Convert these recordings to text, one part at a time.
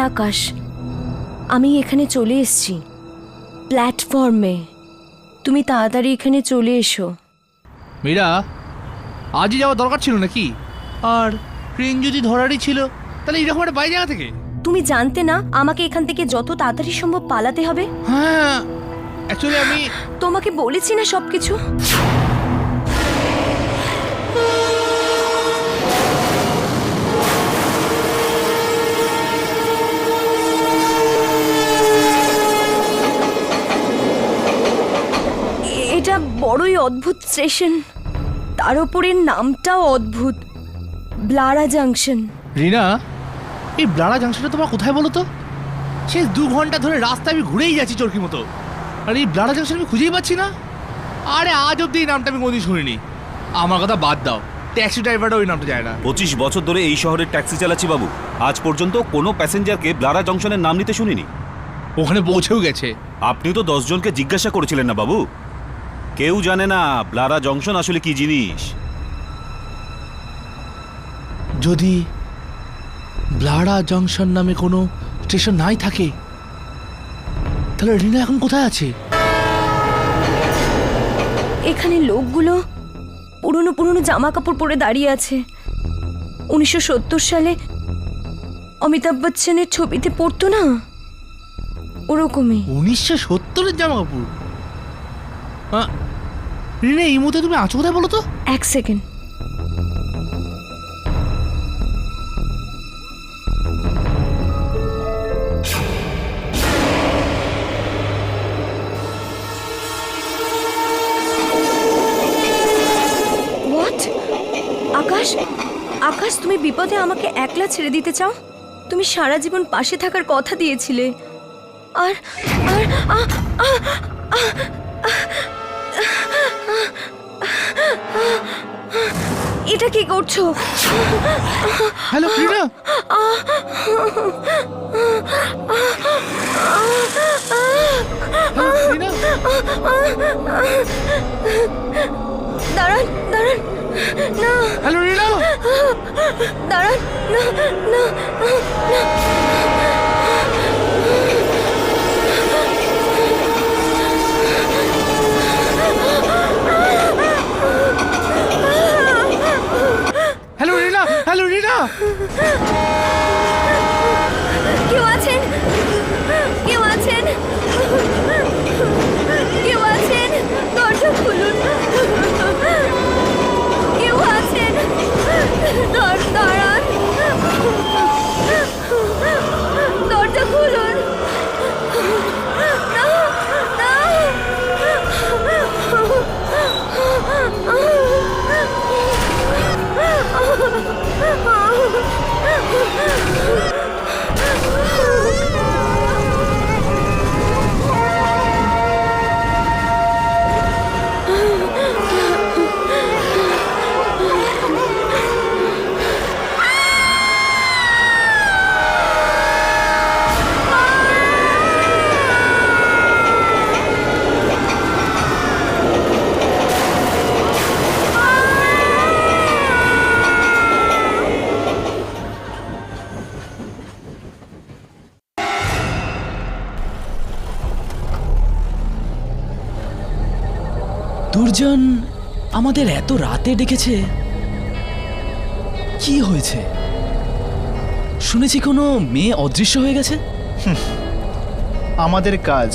আকাশ, আমি এখানে চলে এসেছি প্ল্যাটফর্মে। তুমি তাড়াতাড়ি এখানে চলে এসো। মীরা, আজই যাওয়ার দরকার ছিল নাকি? আর ট্রেন যদি ধরারই ছিল তাহলে এরকম একটা বাইরে জায়গা থেকে। তুমি জানতে না আমাকে এখান থেকে যত তাড়াতাড়ি সম্ভব পালাতে হবে? হ্যাঁ, অ্যাকচুয়ালি আমি তোমাকে বলেছি না সবকিছু। এটা বড়ই অদ্ভুত স্টেশন, তার উপরে নামটাও অদ্ভুত, ব্লারা জাংশন। রিনা, এই ব্লারা জাংশনটা তোমার কোথায় বলো তো? শেষ 2 ঘন্টা ধরে রাস্তায় আমি ঘুরেই যাচ্ছি চোরকি মতো, আর এই ব্লারা জাংশন আমি খুঁজেই পাচ্ছি না। আরে আজ অব্দি এই নামটা আমি কোনোদিন শুনিনি। আমার কথা বাদ দাও, ট্যাক্সি ড্রাইভারটা ওই নামটা যায় না। 25 বছর ধরে এই শহরে ট্যাক্সি চালাচ্ছি বাবু, আজ পর্যন্ত কোনো প্যাসেঞ্জারকে ব্লারা জংশনের নাম নিতে শুনিনি। ওখানে পৌঁছেও গেছে। আপনি তো 10 জনকে জিজ্ঞাসা করেছিলেন না বাবু? কেউ জানে না ব্লারা জংশন আসলে কি জিনিস। যদি ব্লারা জংশন নামে কোনো স্টেশন নাই থাকে, তাহলে রিনা এখন কোথায় আছে? এখানে লোকগুলো পুরনো পুরনো জামা কাপড় পরে দাঁড়িয়ে আছে। 1970 সালে অমিতাভ বচ্চনের ছবিতে পড়তো না, ওরকমই। 1970-এর জামা কাপড়? রিনা, এই মুহূর্তে তুমি আছো কোথায় বলো তো? এক সেকেন্ড। হোয়াট? আকাশ, আকাশ, তুমি বিপদে আমাকে একলা ছেড়ে দিতে চাও? তুমি সারা জীবন পাশে থাকার কথা দিয়েছিলে। আর আর আ আ আ এটা কি করছো? হ্যালো রিনা, রিনা, দাঁড়ান দাঁড়ান, না, হ্যালো রিনা, দাঁড়ান, না না না। হ্যালো রিনা, হ্যালো রিনা। কেউ আছেন? কেউ আছেন? কেউ আছেন? দরজা খুলুন। কেউ আছেন? দাঁড়ান, দরজা খুলুন। না, না। দুর্জন আমাদের এত রাতে ডেকেছে, কি হয়েছে? শুনেছি কোনো মেয়ে অদৃশ্য হয়ে গেছে। আমাদের কাজ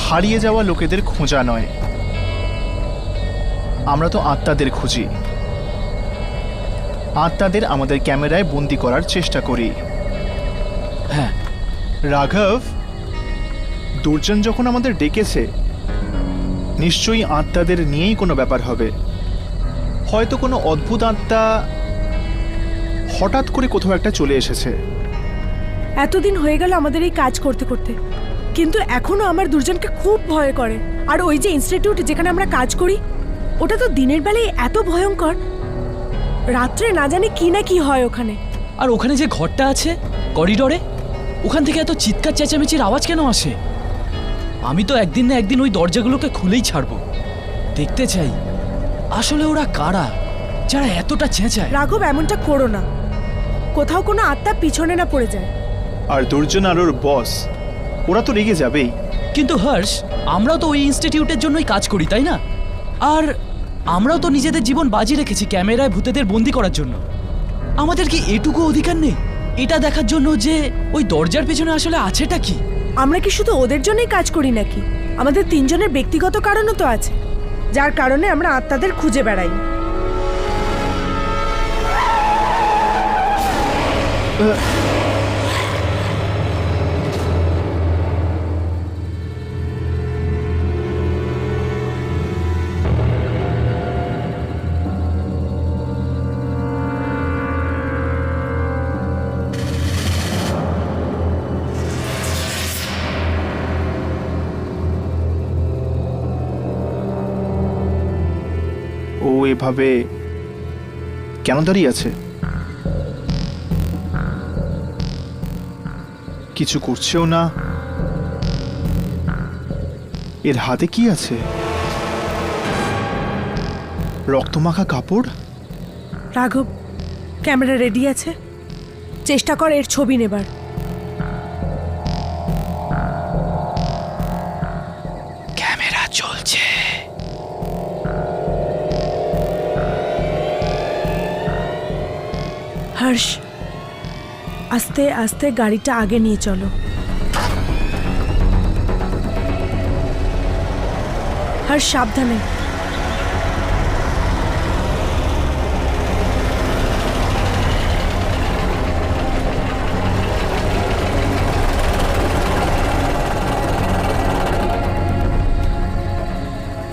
হারিয়ে যাওয়া লোকেদের খোঁজা নয়, আমরা তো আত্মাদের খুঁজি। আত্মাদের আমাদের ক্যামেরায় বন্দি করার চেষ্টা করি। হ্যাঁ, রাঘব, দুর্জন যখন আমাদের ডেকেছে, নিশ্চয়ই আত্মাদের নিয়েই কোনো ব্যাপার হবে। হয়তো কোনো অদ্ভুত আত্মা হঠাৎ করে কোথাও একটা চলে এসেছে। এতদিন হয়ে গেল আমাদের এই কাজ করতে করতে, কিন্তু এখনো আমার দুর্জনকে খুব ভয় করে। আর ওই যে ইনস্টিটিউট যেখানে আমরা কাজ করি, ওটা তো দিনের বেলায় এত ভয়ঙ্কর, রাত্রে না জানি কি না কি হয় ওখানে। আর ওখানে যে ঘরটা আছে করিডোরে, ওখান থেকে এত চিৎকার চেঁচামেচির আওয়াজ কেন আসে? আমি তো একদিন না একদিন ওই দরজাগুলোকে খুলেই ছাড়বো। দেখতে চাই আসলে ওরা কারা যারা এতটা চেঁচায়। রাঘব, এমনটা করো না। কোথাও কোনো আত্মা পিছনে না পড়ে যায়। আর দুর্জন আর ওর বস, ওরা তো রেগে যাবেই। কিন্তু হর্ষ, আমরাও তো ওই ইনস্টিটিউটের জন্যই কাজ করি, তাই না? আর আমরাও তো নিজেদের জীবন বাজি রেখেছি ক্যামেরায় ভূতেদের বন্দি করার জন্য। আমাদের কি এটুকু অধিকার নেই এটা দেখার জন্য যে ওই দরজার পেছনে আসলে আছেটা কি? আমরা কি শুধু ওদের জন্যই কাজ করি নাকি? আমাদের তিনজনের ব্যক্তিগত কারণও তো আছে, যার কারণে আমরা আত্মাদের খুঁজে বেড়াই। ও এভাবে কেন দাঁড়িয়ে আছে? কিছু করছেও না। এর হাতে কি আছে? রক্তমাখা কাপড়। রাঘব, ক্যামেরা রেডি আছে? চেষ্টা কর এর ছবি নেবার। ক্যামেরা চলছে। হর্ষ, আস্তে আস্তে গাড়িটা আগে নিয়ে চলো। হর্ষ, সাবধানে।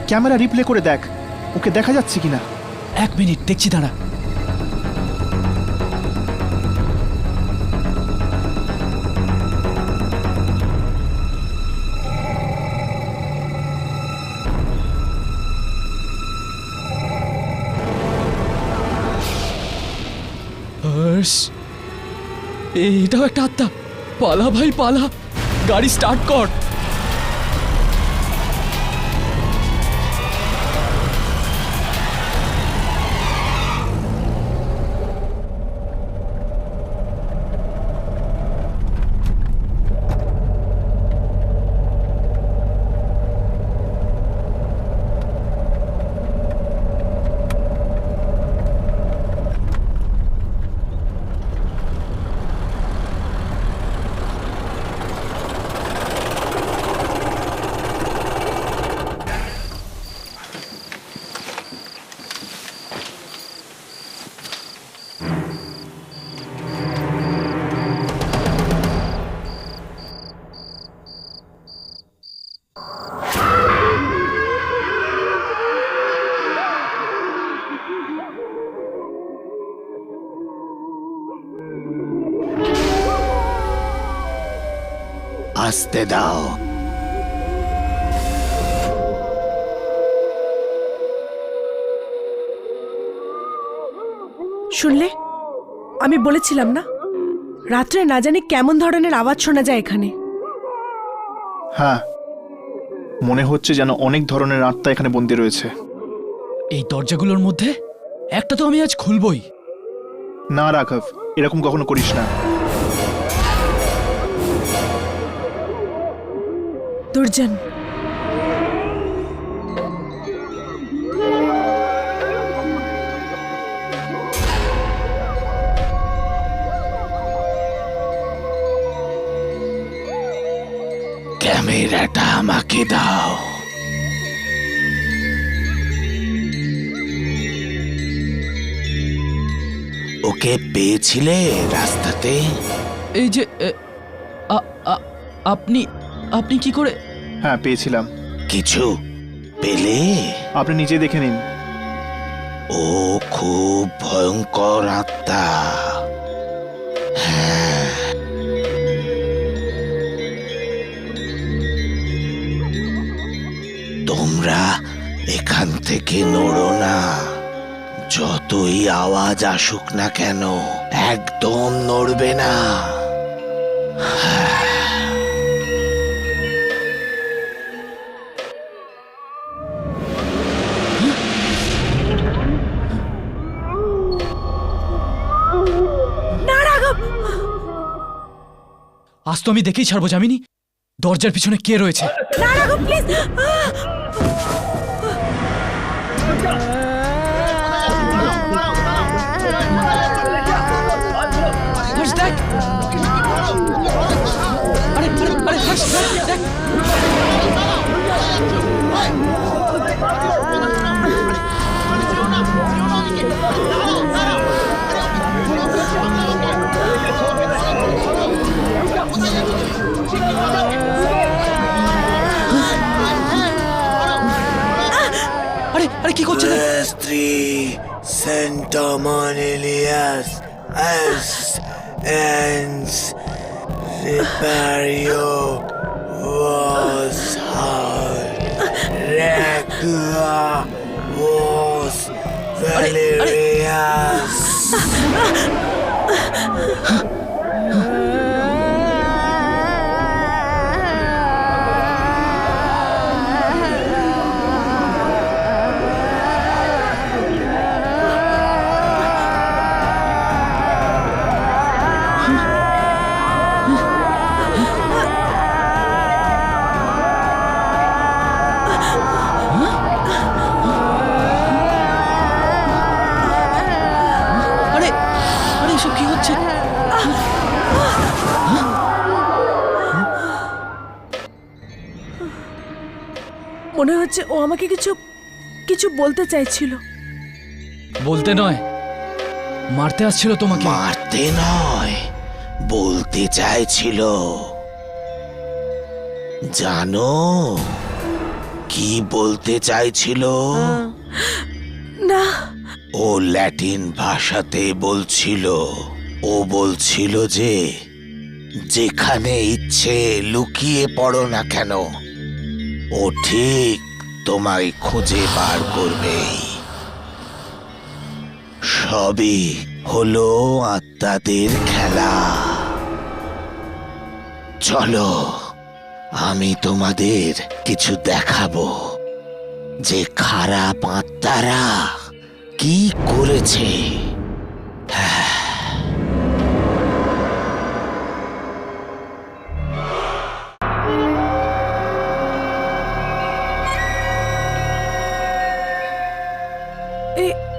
ক্যামেরা রিপ্লে করে দেখ, ওকে দেখা যাচ্ছে কিনা। 1 মিনিট, দেখছি, দাঁড়া। হর্ষ, এটাও একটা আত্মা। পালা ভাই পালা, গাড়ি স্টার্ট কর। আসতে দাও। শুনলে, আমি বলেছিলাম না, রাত্রে না জানি কেমন ধরনের আওয়াজ শোনা যায় এখানে। হ্যাঁ, মনে হচ্ছে যেন অনেক ধরনের আত্মা এখানে বন্দী রয়েছে। এই দরজাগুলোর মধ্যে একটা তো আমি আজ খুলবই। না রাঘব, এরকম কখনো করিস না। দুর্জন, ক্যামেরাটা আমাকে দাও। ওকে পেয়েছিলে রাস্তাতে? এই যে আপনি আপনি কি করে? হ্যাঁ, পেয়েছিলাম। কিছু পেলে? আপনি নিজে দেখে নিন। ও খুব ভয়ঙ্কর আত্মা। হ্যাঁ, তোমরা এখান থেকে নড়ো না। যতই আওয়াজ আসুক না কেন, একদম নড়বে না। না রাঘব, আজ তো আমি দেখেই ছাড়বো যামিনী দরজার পিছনে কে রয়েছে। না না গো প্লিজ। হর্ষ, দেখ। আরে আরে আরে হর্ষ, দেখ, দেখ। আরে আরে কি করছে দেখ। স্ত্রী Centomonius as ens Ripario was hard Regula was Valerius আরে আরে এসব কি হচ্ছে। মনে হচ্ছে ও আমাকে কিছু কিছু বলতে চাইছিল। বলতে নয় মারতে আসছিল তোমাকে। মারতে নয় বলতে চাইছিল জানো কি বলতে চাইছিল না ও ল্যাটিন ভাষাতে বলছিল ও বলছিল যে যেখানে ইচ্ছে লুকিয়ে পড়ো না কেন ও ঠিক তোমায় খুঁজে বার করবে সবই হলো আত্মাদের খেলা চলো আমি তোমাদের কিছু দেখাবো যে খারাপ আত্মারা কি করেছে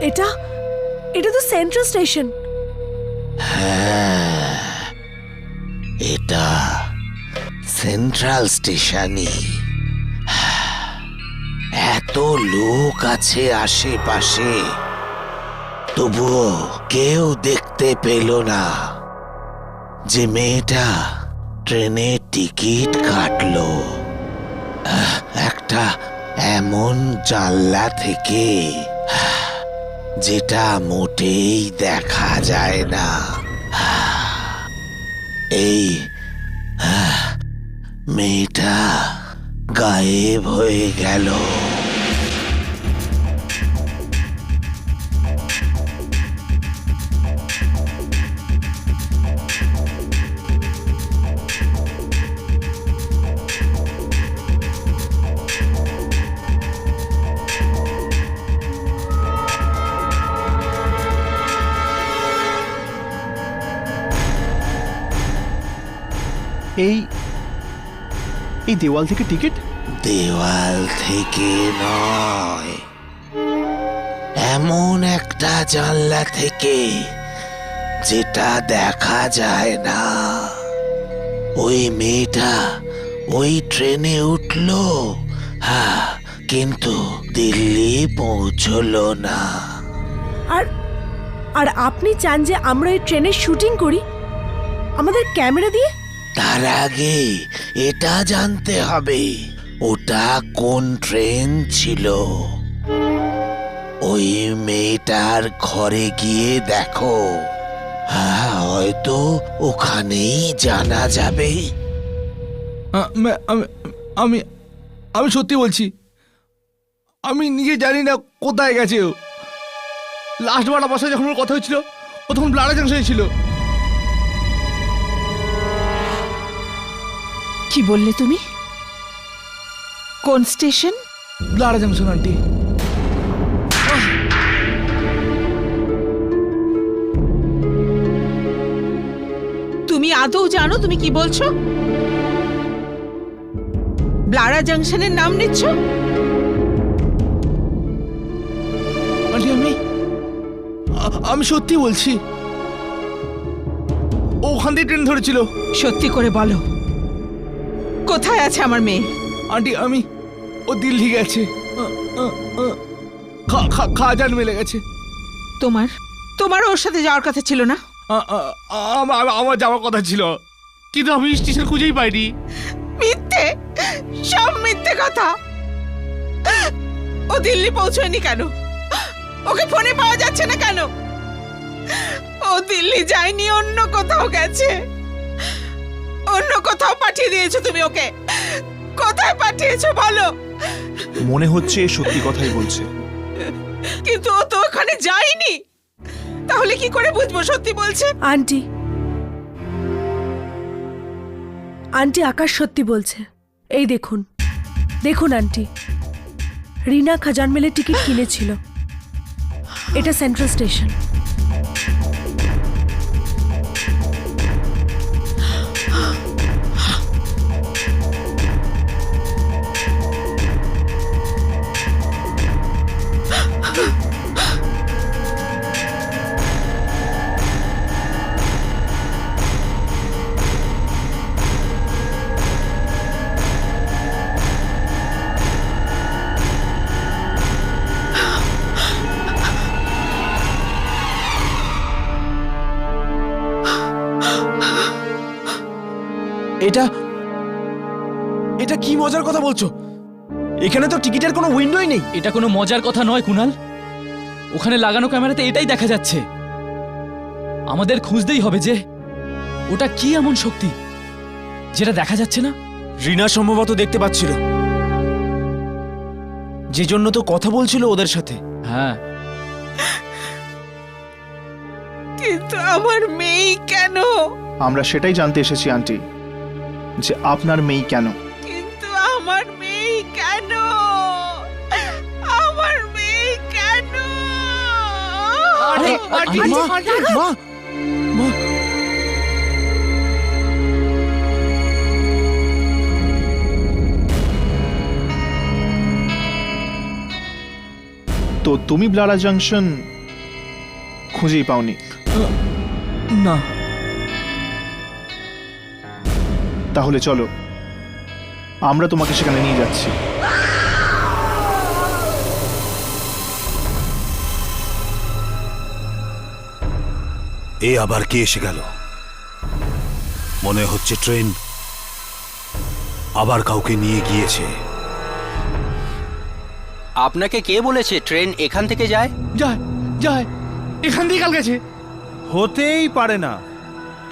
এটা এটা তো সেন্ট্রাল স্টেশন। এটা সেন্ট্রাল স্টেশনই এত লোক আছে আশেপাশে তবুও কেউ দেখতে পেল না যে মেয়েটা ট্রেনের টিকিট কাটলো একটা এমন জানলা থেকে যেটা মোটেই দেখা যায় না এই মেয়েটা গায়েব হয়ে গেল এই এই দেওয়াল থেকে টিকিট দেওয়াল থেকে নয় এমন একটা জানলা থেকে যেটা দেখা যায় না ওই মেয়েটা ওই ট্রেনে উঠলো হ্যাঁ কিন্তু দিল্লি পৌঁছলো না। আর আর আপনি চান যে আমরা এই ট্রেনের শুটিং করি আমাদের ক্যামেরা দিয়ে? তার আগে এটা জানতে হবে ওটা কোন ট্রেন ছিল। ওই মেয়েটার ঘরে গিয়ে দেখো হ্যাঁ হয়তো ওখানেই জানা যাবে। আমি আমি সত্যি বলছি আমি নিজে জানি না কোথায় গেছে ও লাস্ট বার আমার সাথে যখন ওর কথা হয়েছিল ও তখন ব্লাডা জাংশনে ছিল। কি বললে তুমি? কোন স্টেশন? ব্লাডা junction aunty. তুমি আদৌ জানো তুমি কি বলছো? ব্লারা জাংশনের নাম নিচ্ছ? আন্টি আমি সত্যি বলছি, ও ওখান দিয়ে ট্রেন ধরেছিল। সত্যি করে বলো, কোথায় আছে আমার মেয়ে? আন্টি ও দিল্লি গেছে, খাজান মেলে গেছে। তোমার ওর সাথে যাওয়ার কথা ছিল না? আমার যাওয়ার কথা ছিল, কিন্তু আমি স্টেশন খুঁজেই পাইনি। মিথ্যে, সব মিথ্যে কথা। ও দিল্লি পৌঁছয়নি কেন? ওকে ফোনে পাওয়া যাচ্ছে না কেন? ও দিল্লি যায়নি, অন্য কোথাও গেছে। অন্য কোথাও পাঠিয়ে দিয়েছো তুমি ওকে। কোথায় পাঠিয়েছো বলো? মনে হচ্ছে এ সত্যি কথাই বলছে। কিন্তু ও তো ওখানে যায়নি, তাহলে কি করে বুঝবো সত্যি বলছে? আন্টি আন্টি আকাশ সত্যি বলছে। এই দেখুন দেখুন আন্টি, রিনা খাজান মেলে টিকিট কিনেছিল। এটা সেন্ট্রাল স্টেশন। এটা কি মজার কথা বলছো? এখানে তো টিকিটের কোনো উইন্ডোই নেই। এটা কোনো মজার কথা নয় কুনাল, ওখানে লাগানো ক্যামেরাতে এটাই দেখা যাচ্ছে। আমাদের খুঁজতেই হবে যে ওটা কি এমন শক্তি যেটা দেখা যাচ্ছে না। রিনা সম্ভবত দেখতে পাচ্ছিল, যে জন্য তো কথা বলছিল ওদের সাথে। হ্যাঁ, কিন্তু আমার মেয়ে কেন? আমরা সেটাই জানতে এসেছি আন্টি, যে আপনার মেয়ে কেন। কিন্তু আমার মেয়ে কেন? আমার মেয়ে কেন? মা, মা, তো তুমি ব্লারা জাংশন খুঁজেই পাওনি? না। তাহলে চলো, আমরা তোমাকে সেখানে নিয়ে যাচ্ছি। এ আবার কে এসে গেল? মনে হচ্ছে ট্রেন আবার কাউকে নিয়ে গিয়েছে। আপনাকে কে বলেছে ট্রেন এখান থেকে যায়? যায় যায়, এখান দিয়ে কাল গেছে। হতেই পারে না,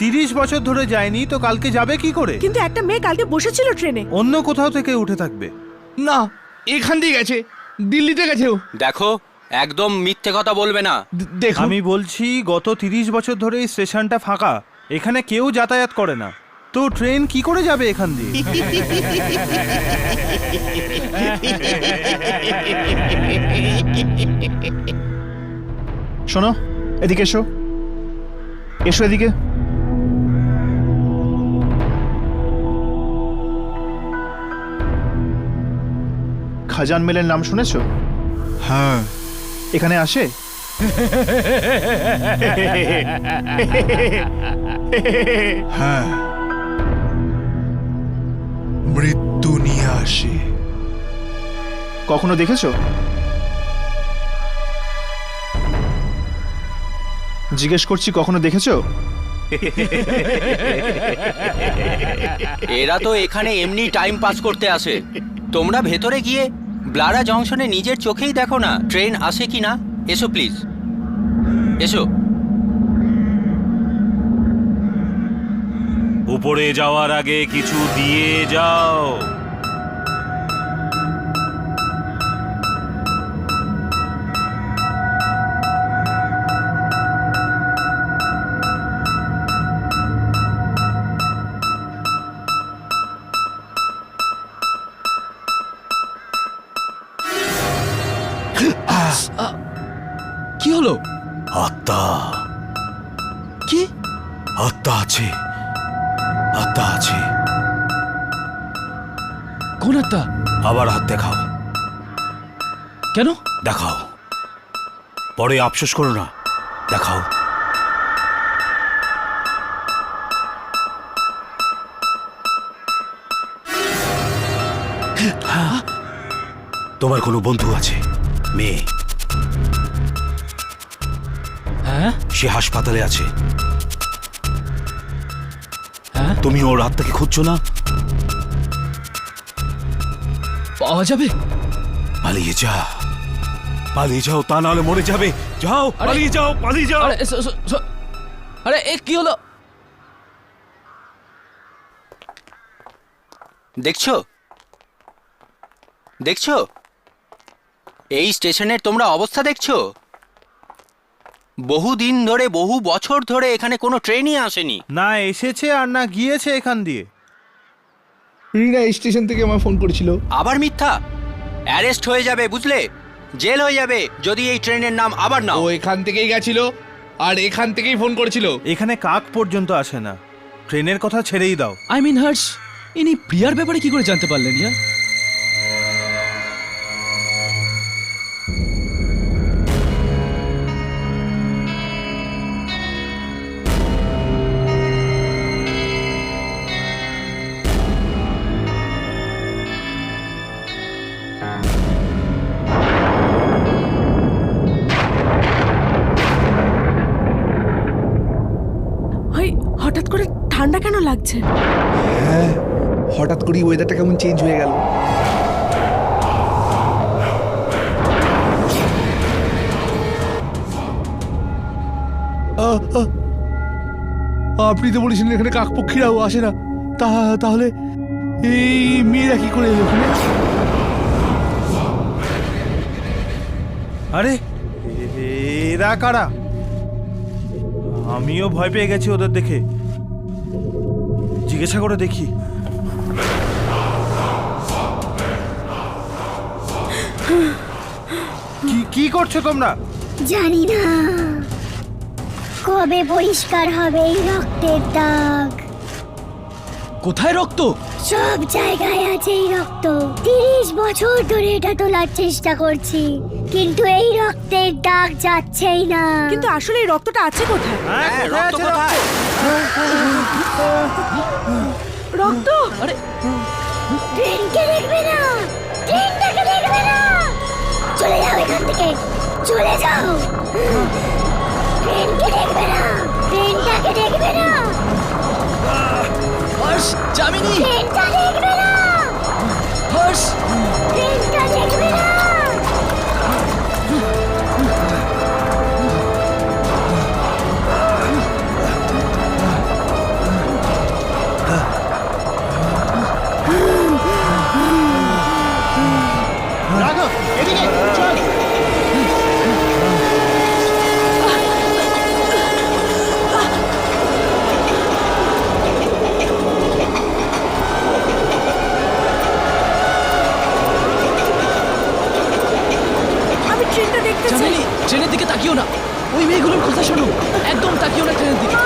30 বছর ধরে যায়নি তো কালকে যাবে কি করে? কিন্তু একটা মেয়ে কালকে বসেছিল ট্রেনে। অন্য কোথাও থেকে উঠে থাকবে। না, এখান দিয়ে গেছে, দিল্লিতে গেছে ও। দেখো, একদম মিথ্যে কথা বলবে না। দেখো, আমি বলছি গত 30 বছর ধরে এই স্টেশনটা ফাঁকা, এখানে কেউ যাতায়াত করে না, তো ট্রেন কি করে যাবে এখান দিয়ে? শোনো, এদিকে এসো, এসো এদিকে। খাজান মেলের নাম শুনেছো? হ্যাঁ। এখানে আসে? হ্যাঁ, মৃত্যু নিয়ে আসে। কখনো দেখেছো? জিজ্ঞেস করছি, কখনো দেখেছো? এরা তো এখানে এমনি টাইম পাস করতে আসে। তোমরা ভেতরে গিয়ে ব্লারা জংশনে নিজের চোখেই দেখো না ট্রেন আসে কি না। এসো প্লিজ, এসো। উপরে যাওয়ার আগে কিছু দিয়ে যাও। কি হলো? আত্মা, কি? আত্মা আছে, আত্মা আছে। কোন আত্মা? আবার হাত দেখাও। কেন? দেখাও, পরে আফসোস করো না। দেখাও। তোমার কোনো বন্ধু আছে, মেয়ে, হ্যাঁ সে হাসপাতালে আছে। হ্যাঁ, তুমি ওর আত্মাকে খুঁজছো না? পাওয়া যাবে? পালিয়ে যা, পালিয়ে যাও, তা নাহলে মরে যাবে। যাও, আরে- পালিয়ে যাও, পালিয়ে যাও। আরে আরে এ কি হলো? দেখছো দেখছো এই স্টেশনের তোমরা অবস্থা দেখছো? বহুদিন ধরে, বহু বছর ধরে এখানে কোনো ট্রেনই আসেনি। না এসেছে আর না গিয়েছে এখান দিয়ে। রিনা স্টেশন থেকে আমার ফোন করেছিল। আবার মিথ্যা! অ্যারেস্ট হয়ে যাবে, বুঝলে? জেল হয়ে যাবে যদি এই ট্রেনের নাম আবার নাও। ও এখান থেকেই গেছিল আর এখান থেকেই ফোন করেছিল। এখানে কাক পর্যন্ত আসে না, ট্রেনের কথা ছেড়েই দাও। আই মিন হর্ষ, ইনি প্রিয়ার ব্যাপারে কি করে জানতে পারলেন? ইয়া হয় হঠাৎ করে ঠান্ডা কেন লাগছে? হ্যাঁ, হঠাৎ করেই ওয়েদারটা কেমন চেঞ্জ হয়ে গেল। আপনি তো বলেছিলেন এখানে কাকপক্ষীরাও আসে না, তাহলে এই মেয়েরা কি করে এলো এখানে? আরে এরা কারা? আমিও ভয় পেয়ে গেছি ওদের দেখে। জিজ্ঞাসা করে দেখি। কি করছো তোমরা? জানি না কবে পরিষ্কার হবে এই রক্তের দাগ। কোথায় রক্ত? সব জায়গায় আছে এই রক্ত। 30 বছর ধরে এটা তোলার চেষ্টা করছি, কিন্তু এই রক্তের দাগ যাচ্ছেই না। কিন্তু আসলে এই রক্তটা আছে কোথায়? হ্যাঁ, রক্ত কোথায়? রক্ত? আরে ট্রেনকে দেখবে না, ট্রেনটাকে দেখবে না। চলে যাও এখান থেকে, চলে যাও। ট্রেনকে দেখবে না, ট্রেনটাকে দেখবে না, হর্ষ, যামিনী, ট্রেনটা দেখবে না, হর্ষ, ট্রেনটা দেখবে না। রাঘব, এদিকে চল। আমি ট্রেনটা দেখতে চাই। যামিনী, ট্রেনের দিকে তাকিও না। ওই মেয়েগুলোর কথা শোনো, একদম তাকিও না ট্রেনের দিকে।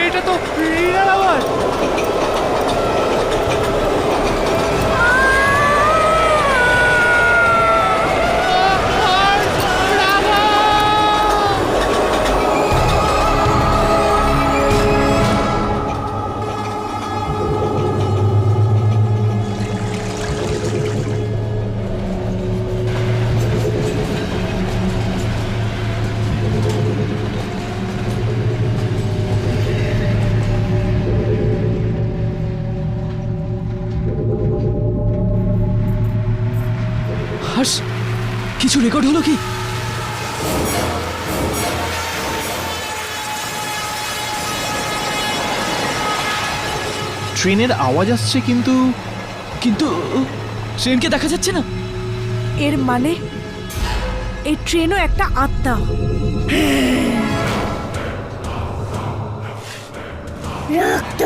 এটা তো রিনার আওয়াজ। হর্ষ, কিছু রেকর্ড হলো কি? ট্রেনের আওয়াজ আসছে কিন্তু কিন্তু ট্রেনকে দেখা যাচ্ছে না। এর মানে এই ট্রেনও একটা আত্মা। রক্ত,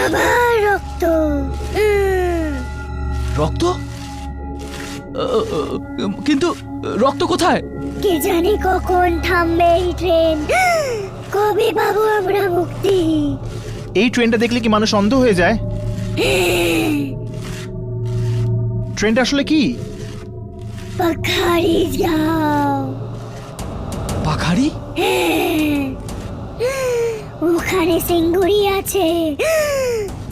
আবার রক্ত। রক্ত? কিন্তু রক্ত কোথায়? কে জানে কখন থামবে এই ট্রেন, কবে পাবো আমরা মুক্তি। এই ট্রেনটা দেখলে কি মানুষ অন্ধ হয়ে যায়? ট্রেনটা আসলে কি? পাখারি যাও। পাখারি? ওখানে সিঙ্গুরি আছে,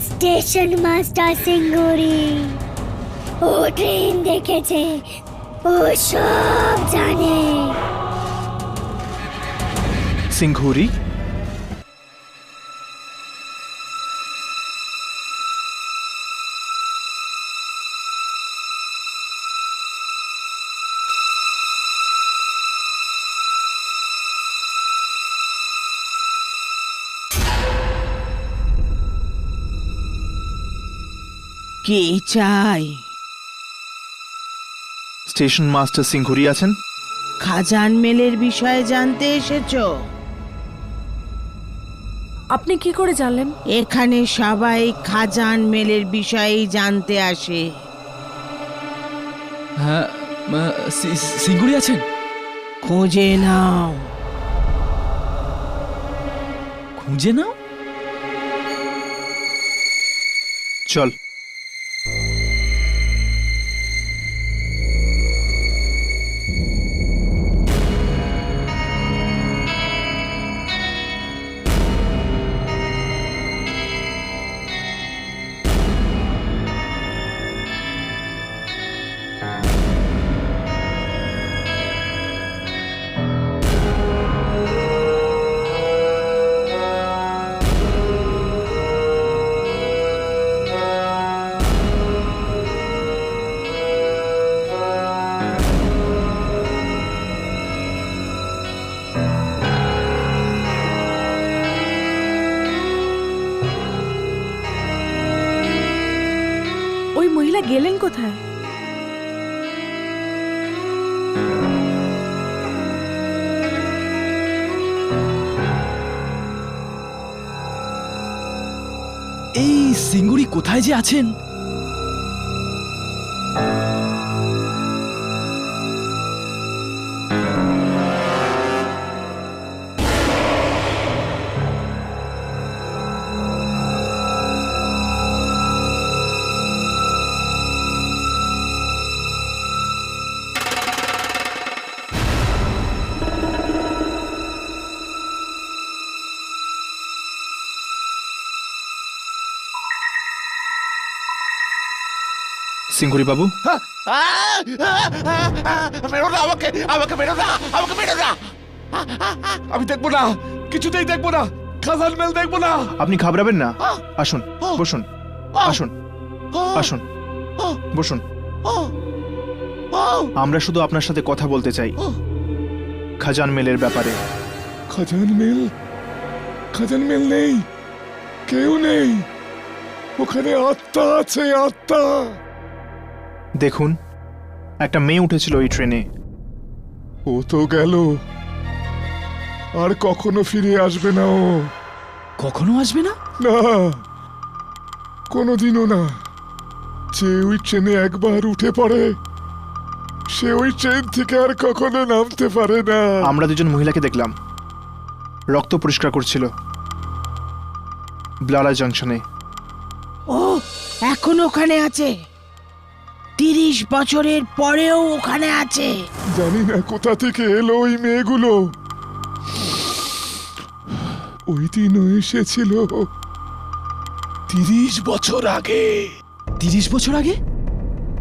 স্টেশন মাস্টার সিঙ্গুরি। ও ট্রেন দেখেছে, ও সব জানে। সিংঘুরি? কে চাই? স্টেশন মাস্টার সিংঘুরি আছেন? খাজান মেলের বিষয়ে জানতে এসেছো? আপনি কি করে জানলেন? এখানে সবাই খাজান মেলের বিষয়েই জানতে আসে। হ্যাঁ, সিঙ্গুরি আছেন? খুঁজে নাও। খুঁজে নাও? চল। ওই মহিলা গেলেন কোথায়? এই সিঙ্গুরি কোথায় যে আছেন? সিংঘুরি বাবু? মেরো না আমাকে, আমাকে মেরো না, আমাকে মেরো না। আমি দেখবো না, কিছুতেই দেখবো না, খাজান মেল দেখবো না। আপনি ঘাবড়াবেন না, আসুন, বসুন, আসুন, আসুন, বসুন। আমরা শুধু আপনার সাথে কথা বলতে চাই খাজান মেলের ব্যাপারে। খাজান মেল? খাজান মেল নেই, কেউ নেই, ওখানে আত্মা আছে, আত্মা। দেখুন, একটা মেয়ে উঠেছিল এই ট্রেনে। ও তো গেল, আর কখনো ফিরে আসবে না। ও কখনো আসবে না? না, কোনোদিনও না। যে ওই ট্রেনে একবার উঠে পড়ে, সে ওই ট্রেন থেকে আর কখনো নামতে পারে না। আমরা দুজন মহিলাকে দেখলাম, রক্ত পরিষ্কার করছিল ব্লারা জাংশনে। ও এখন ওখানে আছে, 30 বছরের পরেও ওখানে আছে। জানি না কোথা থেকে এলো ওই মেয়েগুলো। ওই দিনও এসেছিল 30 বছর আগে। 30 বছর আগে?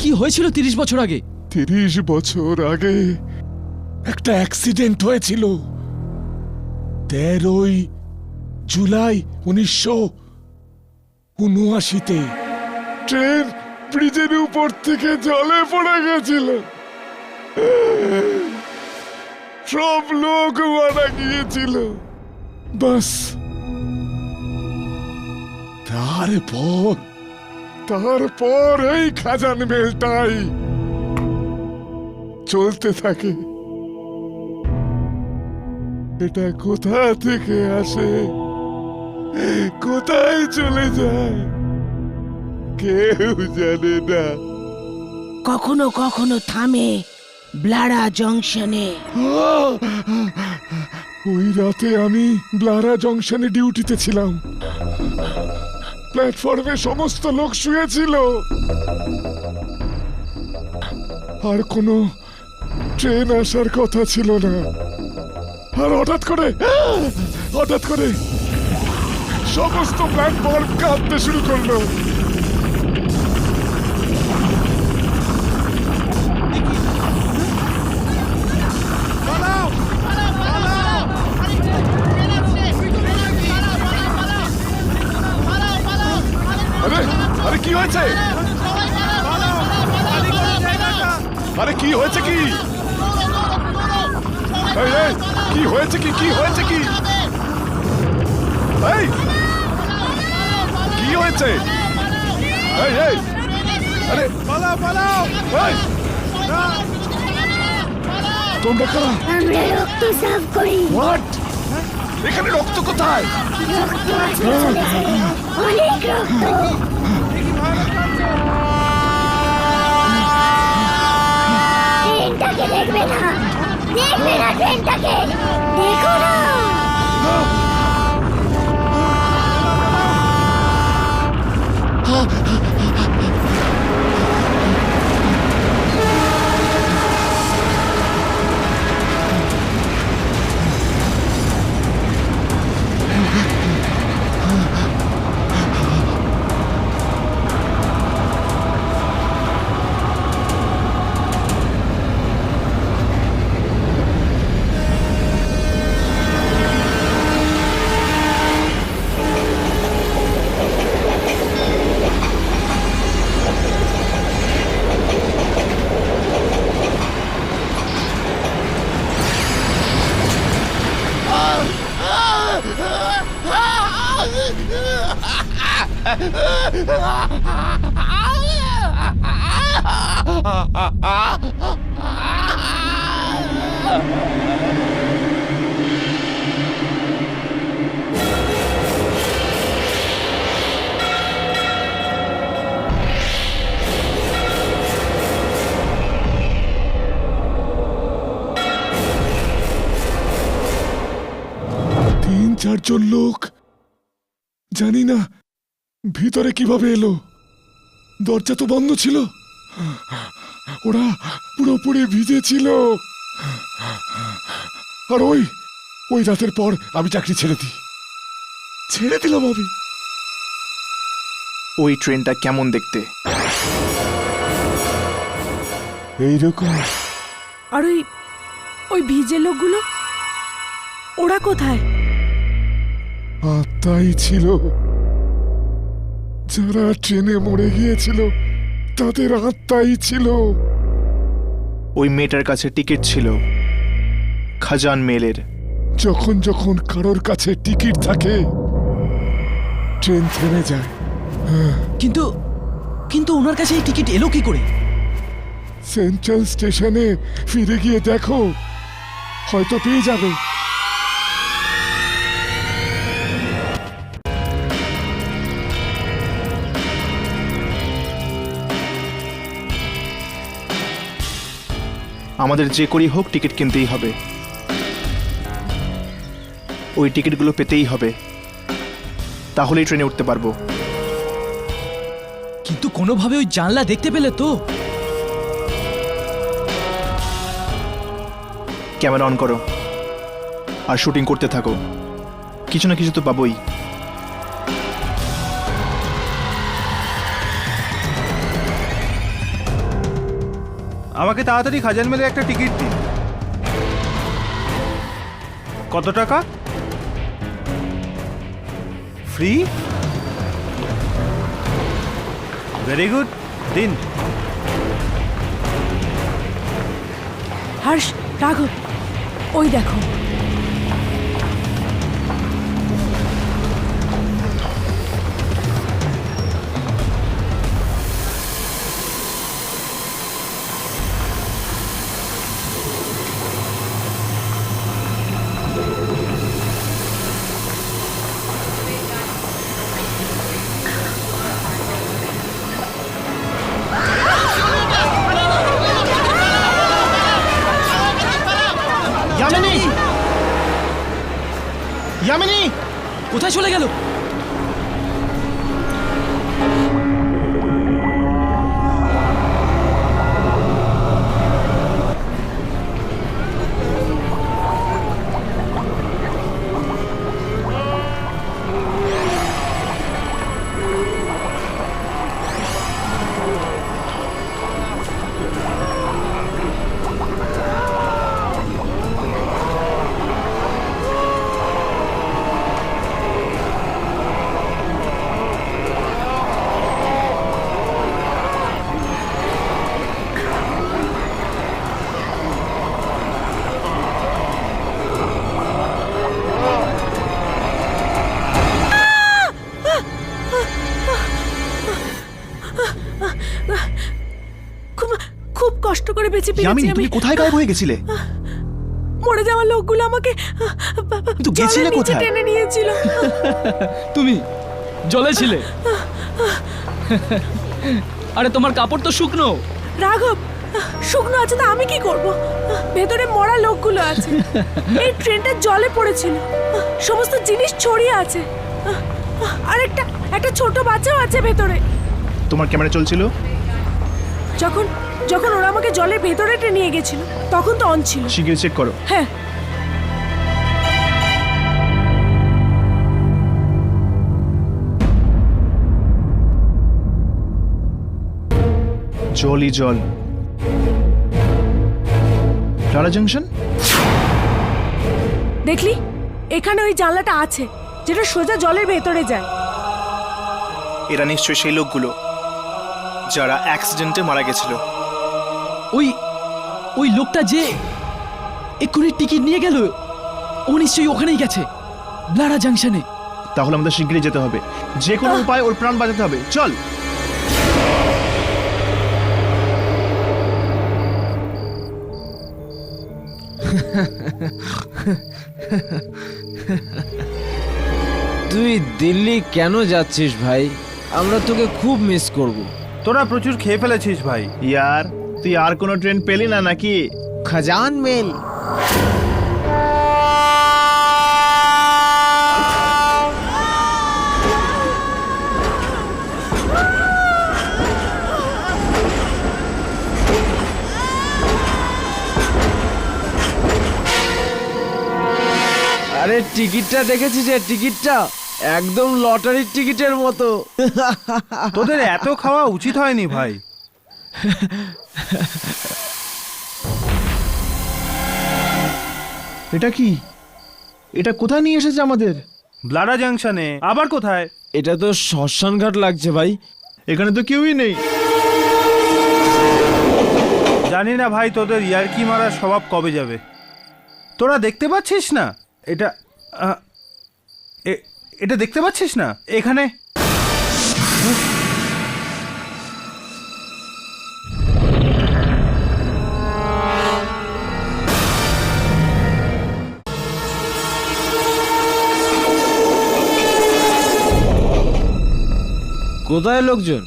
কি হয়েছিল 30 বছর আগে? 30 বছর আগে একটা অ্যাক্সিডেন্ট হয়েছিল। 13 জুলাই 1979-তে ট্রেন ব্রিজের উপর থেকে জলে পড়ে গেছিল। সব লোক মারা গিয়েছিল। বাস তারপর এই খাজান মেলটাই চলতে থাকে। এটা কোথা থেকে আসে, কোথায় চলে যায়, কেউ জানে না। কখনো কখনো থামে, ব্লারা জংশনে। ওই রাতে আমি ব্লারা জংশনে ডিউটিতে ছিলাম। প্ল্যাটফর্মে সমস্ত লোক শুয়েছিল, আর কোনো ট্রেন আসার কথা ছিল না। আর হঠাৎ করে সমস্ত প্ল্যাটফর্ম কাঁপতে শুরু করলো। আরে আরে কি হয়েছে? আরে কি হয়েছে কি? এই, এই, কি হয়েছে কি? কি হয়েছে কি? এই, কি হয়েছে? এই, এই, আরে পালাও পালাও! এই, তোমরা কারা? আমরা রক্ত সাফ করি। হোয়াট? এখানে রক্ত কোথায়? রক্ত আছে চলেছে, অনেক রক্ত। ট্রেনটাকে দেখবে না, ট্রেনটাকে দেখো না। তিন চারজন লোক, জানি না ভিতরে কিভাবে এলো। দরজা তো বন্ধ ছিল। ওরা পুরোপুরি ভিজে ছিল। আর ওই রাতের পর আমি চাকরি ছেড়ে দিলাম আমি। ওই ট্রেনটা কেমন দেখতে? এইরকম। আর ওই ভিজে লোকগুলো, ওরা কোথায়? আত্মাই ছিল। যারা ট্রেনে মরে গিয়েছিল তাদের আত্মাই ছিল। ওই মেয়েটার কাছে টিকিট ছিল, খাজান মেলের। যখন যখন কারোর কাছে টিকিট থাকে ট্রেন থেমে যায়। কিন্তু কিন্তু ওনার কাছে এই টিকিট এলো কি করে? সেন্ট্রাল স্টেশনে ফিরে গিয়ে দেখো, হয়তো পেয়ে যাবে। আমাদের যে করেই হোক টিকিট কিনতেই হবে। ওই টিকিটগুলো পেতেই হবে, তাহলেই ট্রেনে উঠতে পারবো। কিন্তু কোনোভাবে ওই জানলা দেখতে পেলে তো? ক্যামেরা অন করো আর শুটিং করতে থাকো, কিছু না কিছু তো পাবোই। আমাকে তাড়াতাড়ি খাজান মেলে একটা টিকিট দিন। কত টাকা? ফ্রি? ভেরি গুড, দিন। হর্ষ, রাঘব, ওই দেখো। যামিনী, কোথায় চলে গেল? খুব খুব কষ্ট করে বেঁচে যামিনী, ফিরেছি আমি। তুমি কোথায় গায়েব হয়ে গেছিলে? মরে যাওয়া লোকগুলো আমাকে কিন্তু গেছিলে জলের নিচে কোথায়? টেনে নিয়েছিল। তুমি জলে ছিলে? আরে তোমার কাপড় তো শুকনো। রাঘব, শুকনো আছে তো আমি কি করব? ভেতরে মরা লোকগুলো আছে। এই ট্রেনটা জলে পড়েছিল, সমস্ত জিনিস ছড়িয়ে আছে, আর একটা ছোট বাচ্চাও আছে ভেতরে। তোমার ক্যামেরা চলছিল? যখন যখন ওরা আমাকে জলের ভেতরে টেনে নিয়ে গেছিল তখন তো অন ছিল। শিগগিরই চেক করো। হ্যাঁ। জলই জল। লারা জাংশন? দেখলি, এখানে ওই জানলাটা আছে যেটা সোজা জলের ভেতরে যায়। এরা নিশ্চয়ই সেই লোকগুলো যারা অ্যাক্সিডেন্টে মারা গেছিল। ওই লোকটা যে এক্ষুনি টিকিট নিয়ে গেল, ও নিশ্চয়ই ওখানেই গেছে, ব্লারা জাংশনে। তাহলে আমাদের শিগগিরই যেতে হবে, যে কোনো উপায় ওর প্রাণ বাঁচাতে হবে। চল। তুই দিল্লি কেন যাচ্ছিস ভাই? আমরা তোকে খুব মিস করব। তোরা প্রচুর খেয়ে ফেলেছিস ভাই। ইয়ার, তুই আর কোনো ট্রেন পেলি না নাকি? খাজান মেল। আরে টিকিটটা দেখেছিস? টিকিটটা একদম লটারির টিকিটের মতো। তোদের এত খাওয়া উচিত হয়নি ভাই। এটা কি? এটা কোথায় নিয়ে এসেছে আমাদের? ব্লারা জাংশনে। আবার কোথায়? এটা তো শ্মশান ঘাট লাগছে ভাই। এখানে তো কেউই নেই। জানি না ভাই, তোদের ইয়ার্কি মারার স্বভাব কবে যাবে। তোরা দেখতে পাচ্ছিস না এটা? এটা দেখতে পাচ্ছিস না এখানে? কোথায় লোকজন?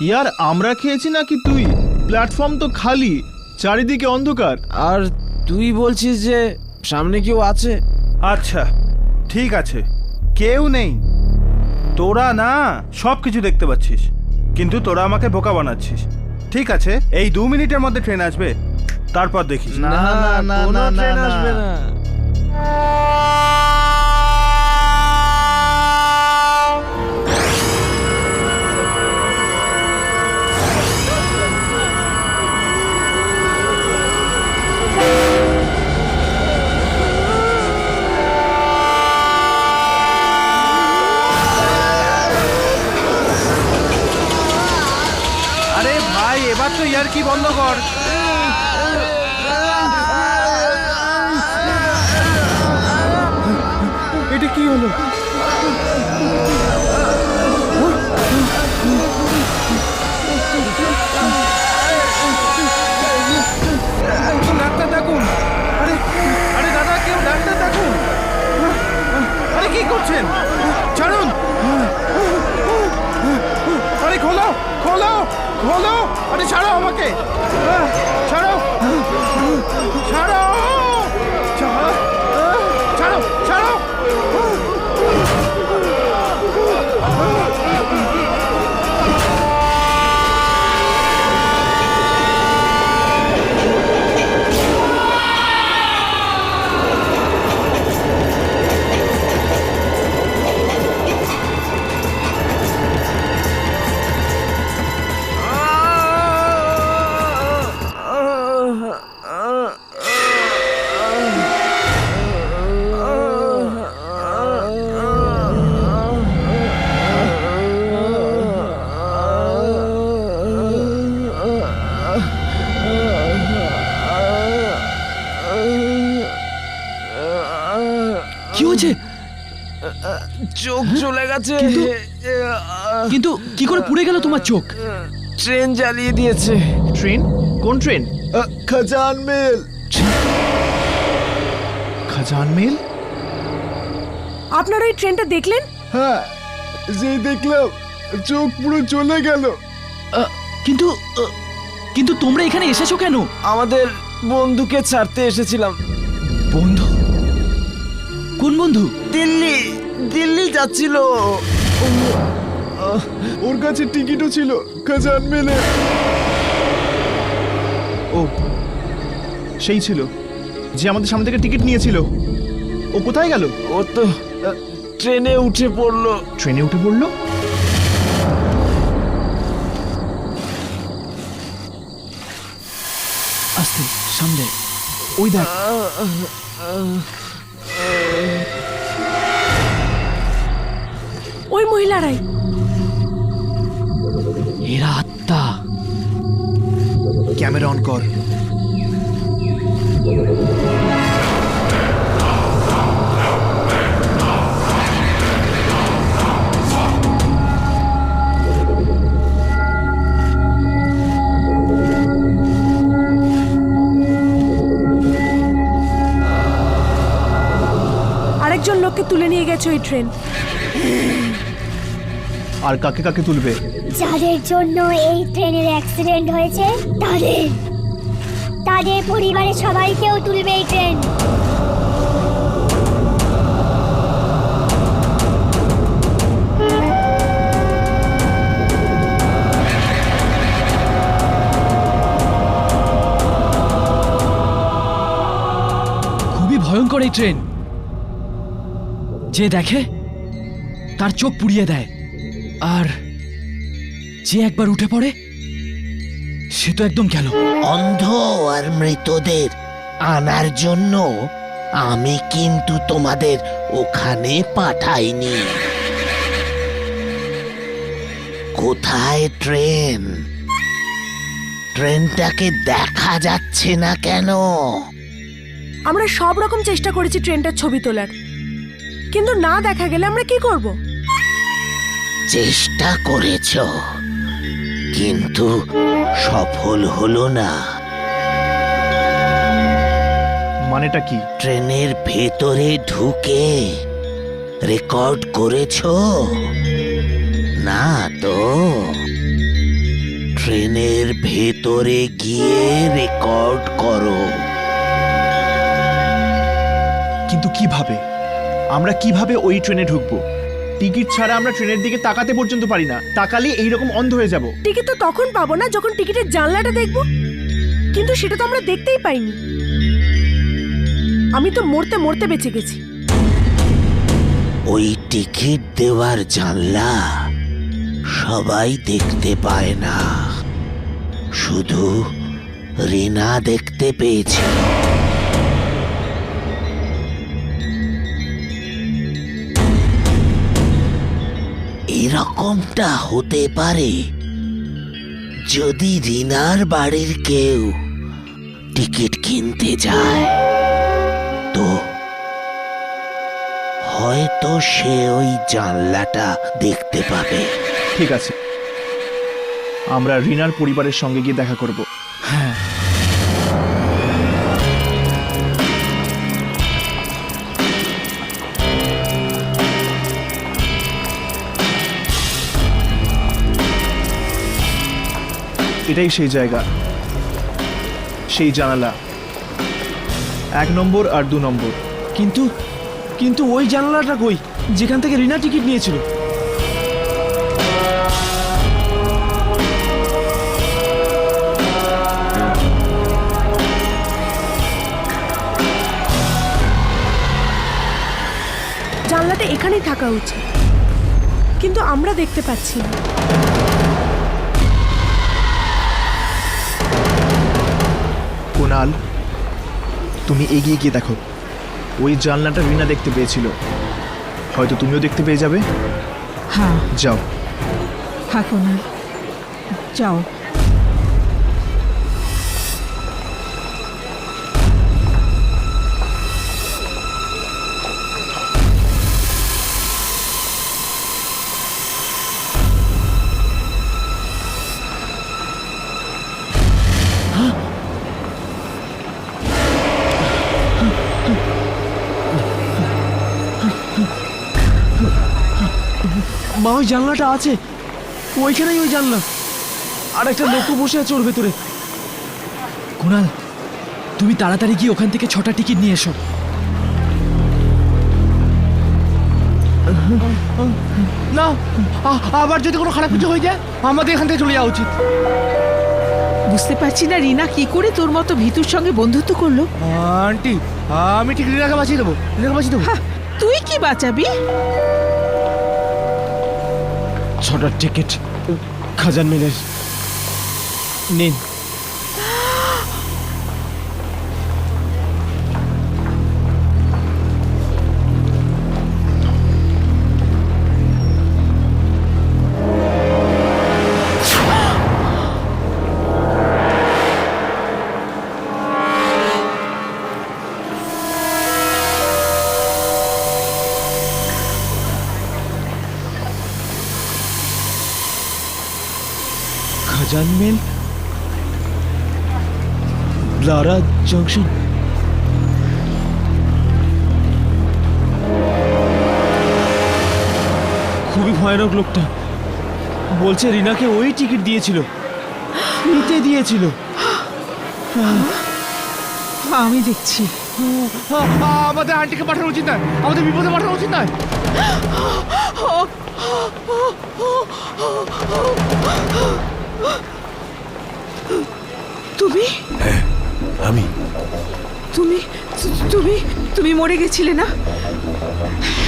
ইয়ার, আমরা খেয়েছি নাকি তুই? প্ল্যাটফর্ম তো খালি, চারিদিকে অন্ধকার। আর তুই বলছিস যে সামনে কেউ আছে? আচ্ছা ঠিক আছে, কেউ নেই। তোরা না সব কিছু দেখতে পাচ্ছিস, কিন্তু তোরা আমাকে বোকা বানাচ্ছিস। ঠিক আছে, এই 2 মিনিটের মধ্যে ট্রেন আসবে, তারপর দেখিস। না না না কোনো না ট্রেন না আসবে না। আরে ভাই, এবার তো ইয়ার্কি বন্ধ কর। এটা কি হলো? ডাক্তার ডাকুন। আরে আরে দাদা, কেউ ডাক্তার ডাকুন। আরে কি করছেন? ছাড়ুন। আরে খোলো খোলো খোলো। আরে ছাড়ো আমাকে, ছাড়ো ছাড়ো ছাড়ো ছাড়ো ছাড়ো। চোখ চলে গেছে কিন্তু কি করে পুড়ে গেল তোমার চোখ? ট্রেন জ্বালিয়ে দিয়েছে। ট্রেন? কোন ট্রেন? খাজান মেল। খাজান মেল? আপনারা এই ট্রেনটা দেখলেন? হ্যাঁ, যেই দেখলাম চোখ পুরো চলে গেল। কিন্তু কিন্তু তোমরা এখানে এসেছো কেন? আমাদের বন্ধুকে ছাড়তে এসেছিলাম। বন্ধু? কোন বন্ধু? দিল্লি দিল্লি যাচ্ছিল। ওর কাছে টিকিটও ছিল খাজান মেলে। ও সেই ছিল যে আমাদের সামনে থেকে টিকিট নিয়েছিল। ও কোথায় গেল? ও তো ট্রেনে উঠে পড়লো। ট্রেনে উঠে পড়লো? আস্তে, সামনে। ওই দেখ। ওই মহিলারাই। এরা আত্মা। ক্যামেরা অন কর। আরেকজন লোককে তুলে নিয়ে গেছে ওই ট্রেন। আর কাকে কাকে তুলবে? যাদের জন্য এই ট্রেনের অ্যাক্সিডেন্ট হয়েছে তাদের তাদের পরিবারের সবাইকেও তুলবে এই ট্রেন। খুবই ভয়ঙ্কর এই ট্রেন। যে দেখে তার চোখ পুড়িয়ে দেয়, আর যে একবার উঠে পড়ে সে তো একদম গেল। অন্ধ আর মৃতদের আনার জন্য আমি কিন্তু তোমাদের ওখানে পাঠাইনি। কোথায় ট্রেন? ট্রেনটাকে দেখা যাচ্ছে না কেন? আমরা সব রকম চেষ্টা করেছি ট্রেনটার ছবি তোলার, কিন্তু না দেখা গেলে আমরা কি করব? চেষ্টা করেছ, কিন্তু সফল হলো না। মানেটা কি? ট্রেনের ভেতরে ঢুকে রেকর্ড করেছো? না তো, ট্রেনের ভেতরে গিয়ে রেকর্ড করো। কিন্তু কিভাবে? আমরা কিভাবে ওই ট্রেনে ঢুকবো? টিকিট ছাড়া আমরা ট্রেনের দিকে তাকাতে পর্যন্ত পারি না। তাকালে এইরকম অন্ধ হয়ে যাব। টিকিট তো তখন পাবো না যখন টিকিটের জানলাটা দেখব, কিন্তু সেটা তো আমরা দেখতেই পাইনি। আমি তো মরতে মরতে বেঁচে গেছি। ওই টিকিট দেওয়ার জানলা সবাই দেখতে পায় না, শুধু রিনা দেখতে পেয়েছিল। এরকমটা হতে পারে যদি রিনার বাড়ির কেউ টিকিট কিনতে যায়, তো হয়তো সে ওই জানলাটা দেখতে পাবে। ঠিক আছে, আমরা রিনার পরিবারের সঙ্গে গিয়ে দেখা করব। হ্যাঁ, এটাই সেই জায়গা, সেই জানালা, 1 নম্বর আর 2 নম্বর। কিন্তু কিন্তু ওই জানালাটা কই যেখান থেকে রিনা টিকিট নিয়েছিল? জানলাটা এখানেই থাকা উচিত, কিন্তু আমরা দেখতে পাচ্ছি না। কুনাল, তুমি এগিয়ে গিয়ে দেখো। ওই জানলাটা রিনা দেখতে পেয়েছিল, হয়তো তুমিও দেখতে পেয়ে যাবে। হ্যাঁ যাও। হ্যাঁ কুনাল, যাও। মা ওই জানলাটা আছে, ওইখানেই ওই জানলা, আর একটা লোকও বসে আছে ওর ভেতরে। কুণাল, তুমি তাড়াতাড়ি গিয়ে ওখান থেকে 6টা টিকিট নিয়ে এসো। না, আবার যদি কোনো খারাপ কিছু হয়ে যায় আমাদের এখান থেকে চলে যাওয়া উচিত। বুঝতে পারছি না রিনা কি করে তোর মতো ভিতুর সঙ্গে বন্ধুত্ব করলো। আন্টি, আমি ঠিক রিনাকে বাঁচিয়ে দেবো, রিনাকে বাঁচিয়ে দেবো। তুই কি বাঁচাবি? 6টার টিকিট খাজান মিলের নিন। খাজান মিল, ব্লারা জংশন। খুবই ভয়ানক লোকটা। বলছে রিনাকে ওই টিকিট দিয়েছিল, ফ্রিতে দিয়েছিল। আমি দেখছি। আমাদের আন্টিকে পাঠানো উচিত নয়, আমাদের বিপদে পাঠানো উচিত নয়। তুমি আমি তুমি তুমি তুমি মরে গেছিলে না?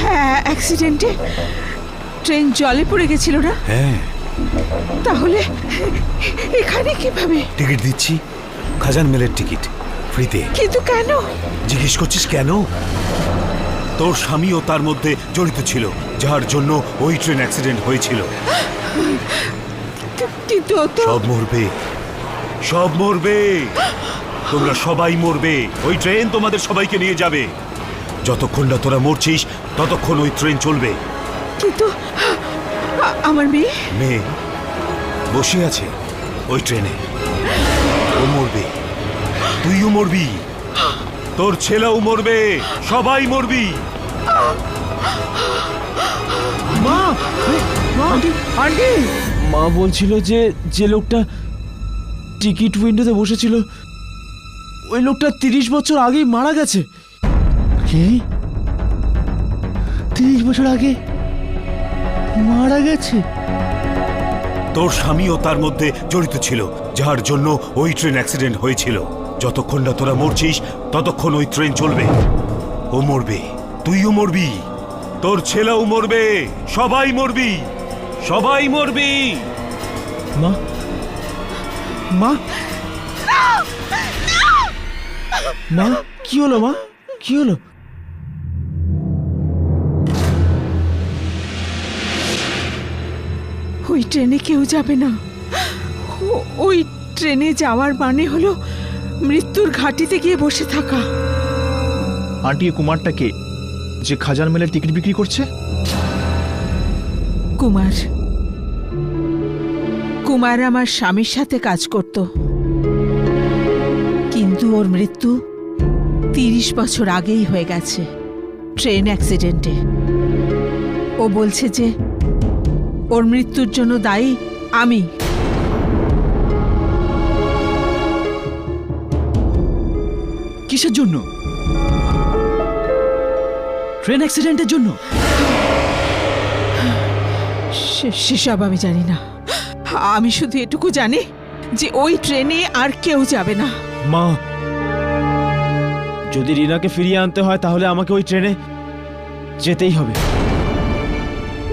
হ্যাঁ, অ্যাক্সিডেন্টে ট্রেন জলে পড়ে গেছিল না? হ্যাঁ, তাহলে এখানে কিভাবে? টিকিট দিচ্ছি, খাজান মেলের টিকিট ফ্রিতে। কিন্তু কেন? জিজ্ঞেস করছিস কেন? তোর স্বামীও তার মধ্যে জড়িত ছিল, যার জন্য ওই ট্রেন অ্যাক্সিডেন্ট হয়েছিল। কিন্তু সব মরবে, সব মরবে, তোমরা সবাই মরবে। ওই ট্রেন তোমাদের সবাইকে নিয়ে যাবে। যতক্ষণ না তোরা মরছিস ততক্ষণ ওই ট্রেন চলবে। কিন্তু আমার মেয়ে মেয়ে বসে আছে ওই ট্রেনে, ও মরবে, তুইও মরবি, তোর ছেলেও মরবে, সবাই মরবি। মা, আন্টি, আন্টি, মা বলছিল যে যে লোকটা টিকিট উইন্ডোতে বসেছিল ওই লোকটা 30 বছর আগেই মারা গেছে। কি? 30 বছর আগে মারা গেছে? তোর স্বামীও তার মধ্যে জড়িত ছিল, যার জন্য ওই ট্রেন অ্যাক্সিডেন্ট হয়েছিল। যতক্ষণ না তোরা মরছিস ততক্ষণ ওই ট্রেন চলবে। ও মরবে, তুইও মরবি, তোর ছেলেও মরবে, সবাই মরবি, সবাই মরবি। মা, মা, মা, কি হলো মা, কি হলো? ওই ট্রেনে কেউ যাবে না। ওই ট্রেনে যাওয়ার মানে হলো মৃত্যুর ঘাটিতে গিয়ে বসে থাকা। আন্টি, এই কুমারটা কে যে খাজান মেলের টিকিট বিক্রি করছে? কুমার, কুমার আমার স্বামীর সাথে কাজ করত, কিন্তু ওর মৃত্যু 30 বছর আগেই হয়ে গেছে ট্রেন অ্যাক্সিডেন্টে। ও বলছে যে ওর মৃত্যুর জন্য দায়ী আমি। কিসের জন্য? ট্রেন অ্যাক্সিডেন্টের জন্য? সেসব আমি জানি না। আমি শুধু এটুকু জানি যে ওই ট্রেনে আর কেউ যাবে না। মা, যদি রিনাকে ফিরিয়ে আনতে হয় তাহলে আমাকে ওই ট্রেনে যেতেই হবে।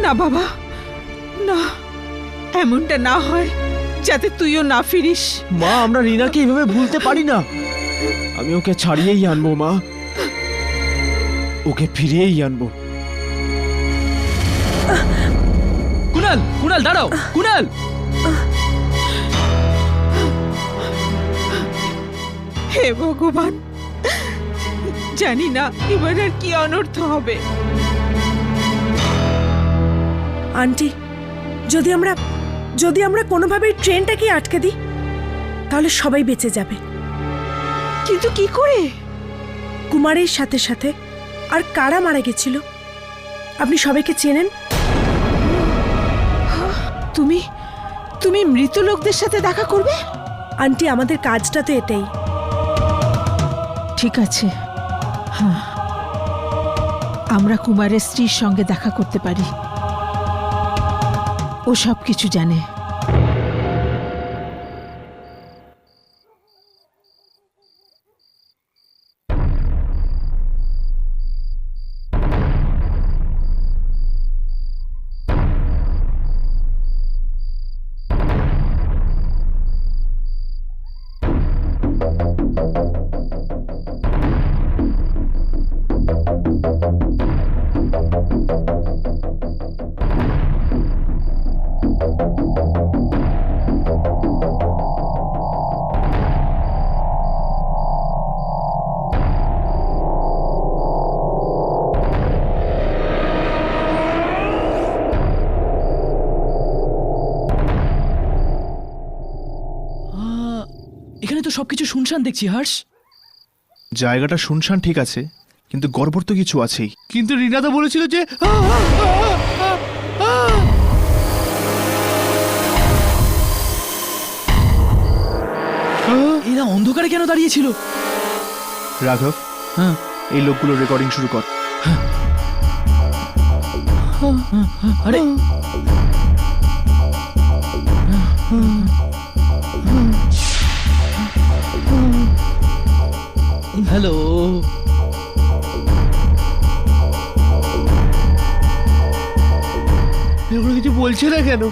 না বাবা, না, এমনটা না হয় যাতে তুইও না ফিরিস। মা, আমরা রিনাকে এইভাবে ভুলতে পারি না। আমি ওকে ছাড়িয়েই আনবো মা, ওকে ফিরিয়েই আনবো। কুণাল, কুণাল দাঁড়াও, কুণাল। হে ভগবান, জানি না এবার আর কি অনর্থ হবে। আন্টি, যদি আমরা কোনোভাবে ট্রেনটাকে আটকে দিই তাহলে সবাই বেঁচে যাবে। কিন্তু কি করে? কুমারের সাথে সাথে আর কারা মারা গেছিল আপনি সবাইকে চেনেন? তুমি তুমি মৃত লোকদের সাথে দেখা করবে? আন্টি আমাদের কাজটা তো এটাই। ঠিক আছে, হ্যাঁ, আমরা কুমারের স্ত্রীর সঙ্গে দেখা করতে পারি। ও সব কিছু জানে। এখানে তো সবকিছু শুনশান দেখছি হর্ষ। জায়গাটা শুনশান ঠিক আছে, কিন্তু গড়বড় তো কিছু আছেই। কিন্তু রিনা তো বলেছিল যে এরা অন্ধকারে কেন দাঁড়িয়েছিল? রাঘব, হ্যাঁ, এই লোকগুলো রেকর্ডিং শুরু কর। আরে হ্যালো, এগুলো কিছু বলছে না কেন?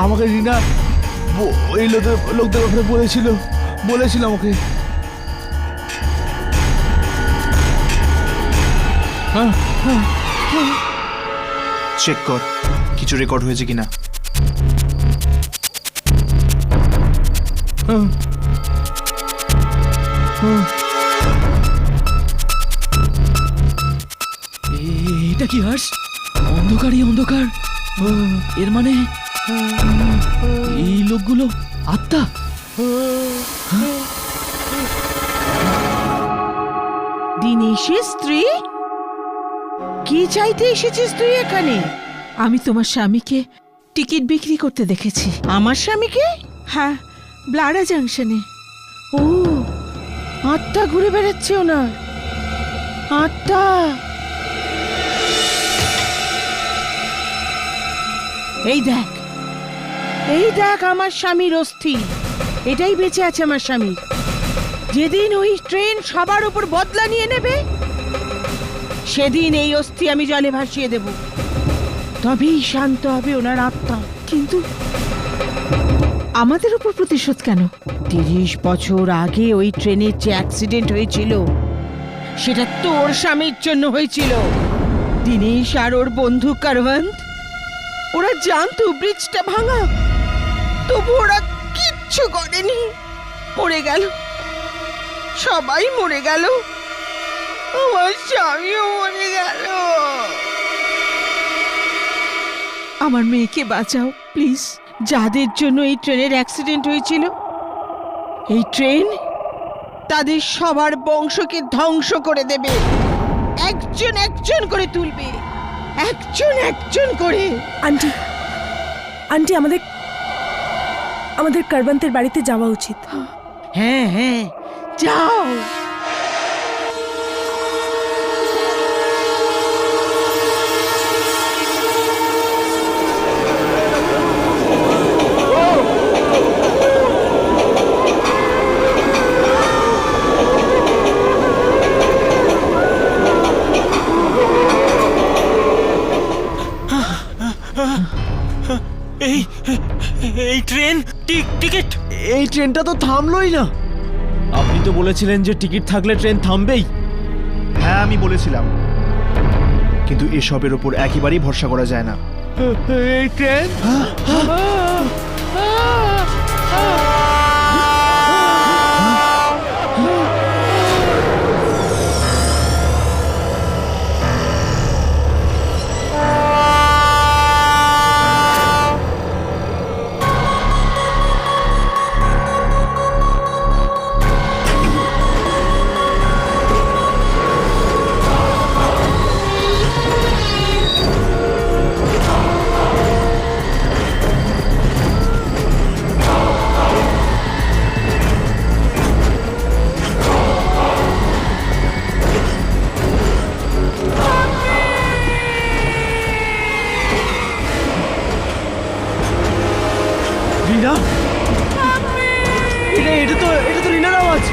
আমাকে রিনা এই লোকদের ব্যাপারে বলেছিল আমাকে। চেক কর কিছু রেকর্ড হয়েছে কিনা। এটা কি হর্ষ? অন্ধকারই অন্ধকার। এর মানে এই লোকগুলো আত্মা। দিনেশের স্ত্রী? কি চাইতে এসেছিস তুই এখানে? আমি তোমার স্বামীকে টিকিট বিক্রি করতে দেখেছি। আমার স্বামীকে? হ্যাঁ, ব্লাডা জাংশনে। ও, আত্মা ঘুরে বেড়াচ্ছে ওনার। আত্মা। এই দেখ আমার স্বামীর অস্থি। এটাই বেঁচে আছে আমার স্বামীর। যেদিন ওই ট্রেন সবার উপর বদলা নিয়ে নেবে, সেদিন এই অস্থি আমি জলে ভাসিয়ে দেব। তবেই শান্ত হবে ওনার আত্মা। কিন্তু আমাদের উপর প্রতিশোধ কেন? 30 বছর আগে ওই ট্রেনের যে অ্যাক্সিডেন্ট হয়েছিল, সেটা তোর স্বামীর জন্য হয়েছিল। দিনেশ আর ওর বন্ধু কারওয়ান্ত, ওরা জানতো ব্রিজটা ভাঙা, তবু ওরা কিচ্ছু করেনি। মরে গেল, সবাই মরে গেল, আমার স্বামীও মরে গেল। আমার মেয়েকে বাঁচাও প্লিজ। যাদের জন্য এই ট্রেনের অ্যাক্সিডেন্ট হয়েছিল, এই ট্রেন তাদের সবার বংশকে ধ্বংস করে দেবে। একজন একজন করে তুলবে, একজন একজন করে। আন্টি আমাদের কারবান্তের বাড়িতে যাওয়া উচিত। হ্যাঁ হ্যাঁ, যাও। এই ট্রেন টিকিট, এই ট্রেনটা তো থামলোই না। আপনি তো বলেছিলেন যে টিকিট থাকলে ট্রেন থামবেই। হ্যাঁ, আমি বলেছিলাম, কিন্তু এসবের ওপর একেবারেই ভরসা করা যায় না। এই ট্রেন রিনা এটা তো রিনার আওয়াজ।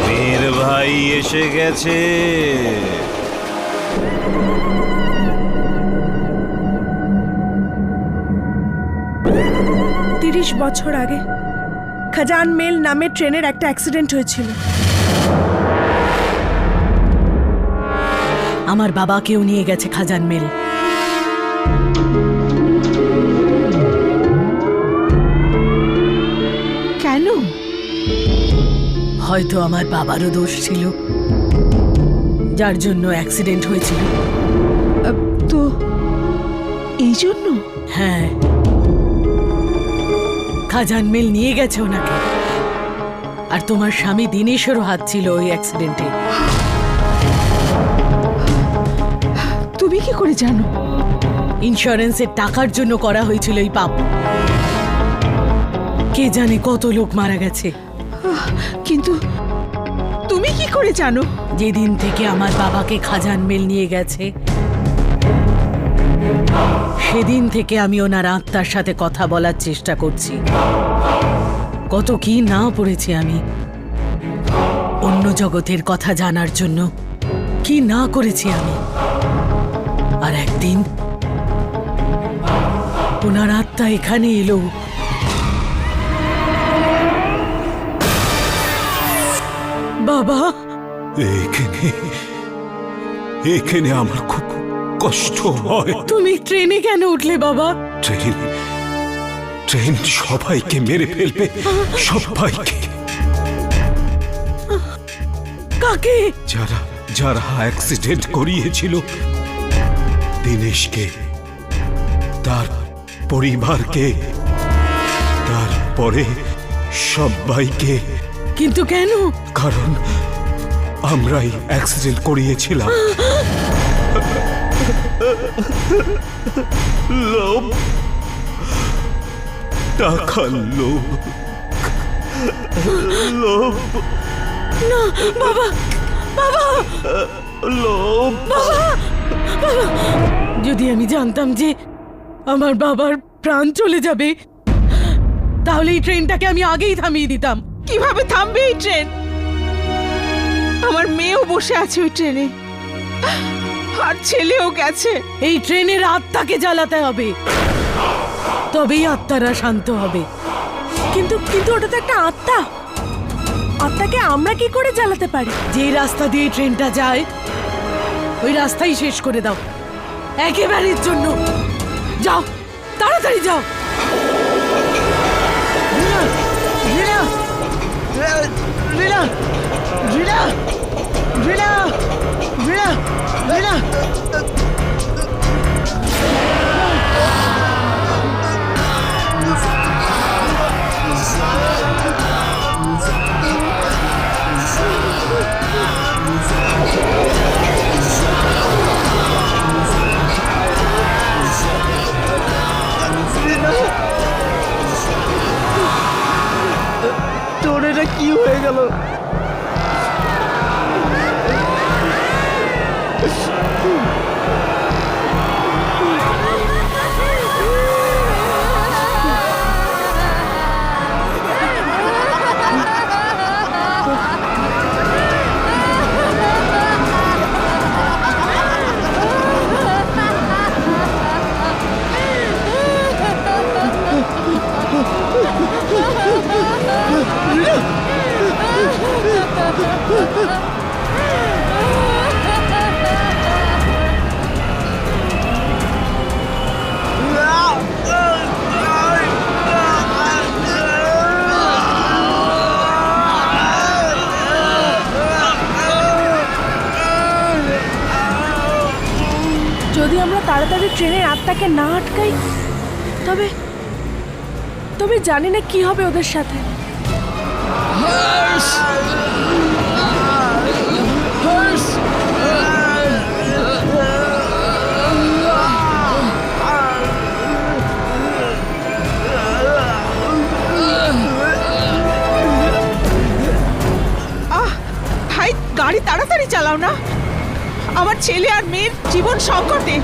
মেয়ের ভাই এসে গেছে। 30 বছর আগে খাজান মেল নামে ট্রেনের একটা অ্যাক্সিডেন্ট হয়েছিল। আমার বাবাকেও নিয়ে গেছে খাজান মেল। কেন? হয়তো আমার বাবারও দোষ ছিল, যার জন্য অ্যাক্সিডেন্ট হয়েছিল। তো এই জন্য? হ্যাঁ, খাজান মেল নিয়ে গেছে ওনাকে। আর তোমার স্বামী দিনেশেরও হাত ছিল ওই অ্যাক্সিডেন্টে। তুমি কি করে জানো? ইন্স্যুরেন্সের টাকার জন্য করা হয়েছিল এই পাপ। কে জানে কত লোক মারা গেছে। কিন্তু তুমি কি করে জানো? যেদিন থেকে আমার বাবাকে খাজান মেল নিয়ে গেছে, সেদিন থেকে আমি ওনার আত্মার সাথে কথা বলার চেষ্টা করছি। কত কি না পড়েছি আমি, অন্য জগতের কথা জানার জন্য কি না করেছি আমি। আর একদিন ওনার আত্মা এখানে এলো। বাবা, এখানে আমার খুব কষ্ট হয়। তুমি ট্রেনে কেন উঠলে বাবা? ট্রেন সবাইকে মেরে ফেলবে, সবাইকে। কাকে? যারা অ্যাক্সিডেন্ট করিয়েছিল, দিনেশকে, তার পরিবারকে, তারপরে সবাইকে। কিন্তু কেন? কারণ আমরাই অ্যাক্সিডেন্ট করিয়েছিলাম। লোভ, টাকার লোভ, লোভ। না বাবা, বাবা, লোভ। বাবা, বাবা। যদি আমি জানতাম যে আমার বাবার প্রাণ চলে যাবে, তাহলে এই ট্রেনটাকে আমি আগেই থামিয়ে দিতাম। কিভাবে থামবে এই ট্রেন? আমার মেয়েও বসে আছে ওই ট্রেনে, আর ছেলেও গেছে। এই ট্রেনের আত্মাকে জ্বালাতে হবে, তবেই আত্মারা শান্ত হবে। কিন্তু কিন্তু ওটা তো একটা আত্মা। আত্মাকে আমরা কি করে জ্বালাতে পারি? যে রাস্তা দিয়ে ট্রেনটা যায়, ওই রাস্তাই শেষ করে দাও একেবারের জন্য। যাও, তাড়াতাড়ি যাও। রিনা, রিনা, রিনা, রিনা, রিনা, রিনা। তোর এটা কি হয়ে গেল? যদি আমরা তাড়াতাড়ি ট্রেনের আত্মাকে না আটকাই তবে তবে জানি না কি হবে ওদের সাথে। ভাই গাড়ি তাড়াতাড়ি চালাও না, আমার ছেলে আর মেয়ের জীবন সংকটে।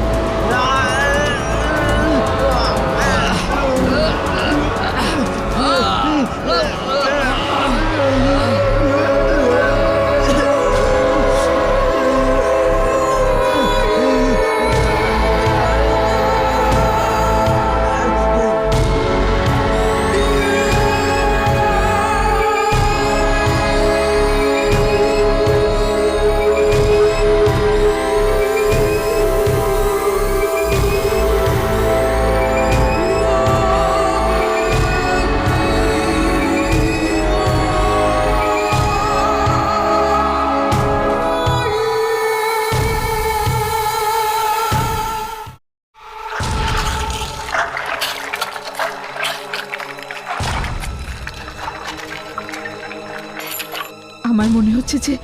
আমার মনে হচ্ছে যে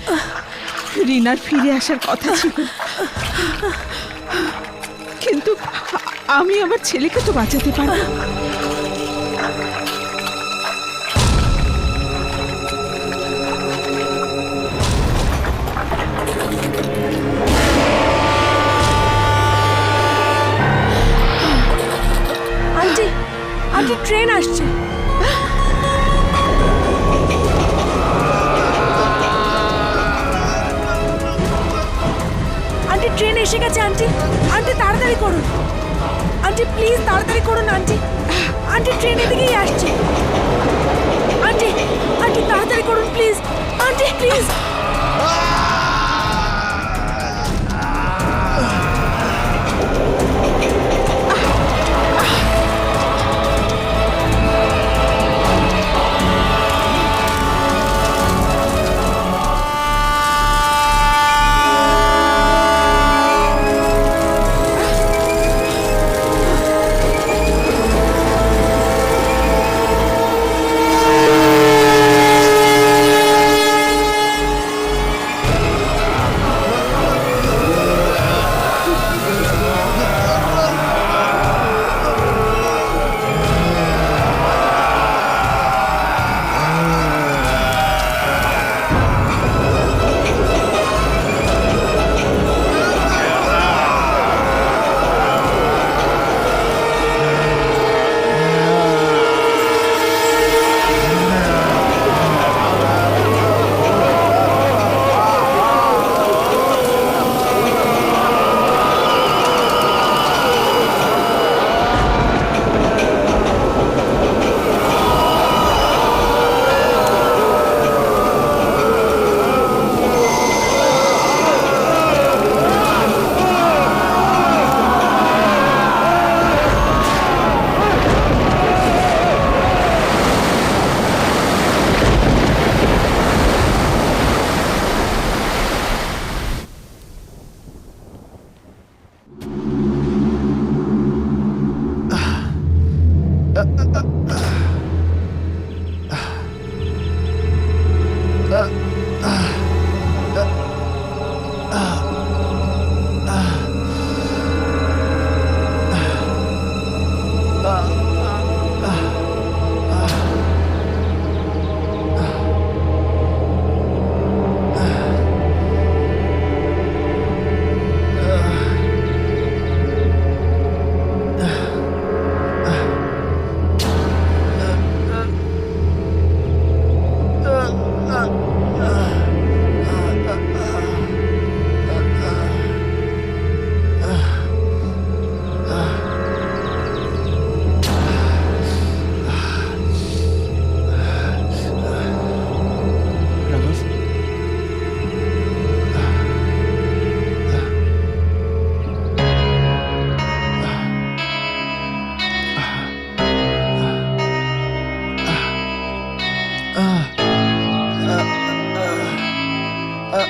রিনার ফিরে আসার কথা ছিল, কিন্তু আমি আমার ছেলেকে তো বাঁচাতে পারবো। আন্টি আন্টি ট্রেন আসছে। আন্টি ট্রেন এসে গেছে আন্টি। আন্টি তাড়াতাড়ি করুন আন্টি, প্লিজ তাড়াতাড়ি করুন আন্টি। আন্টি ট্রেন এদিকেই আসছে। আন্টি আন্টি তাড়াতাড়ি করুন প্লিজ আন্টি, প্লিজ। রাঘব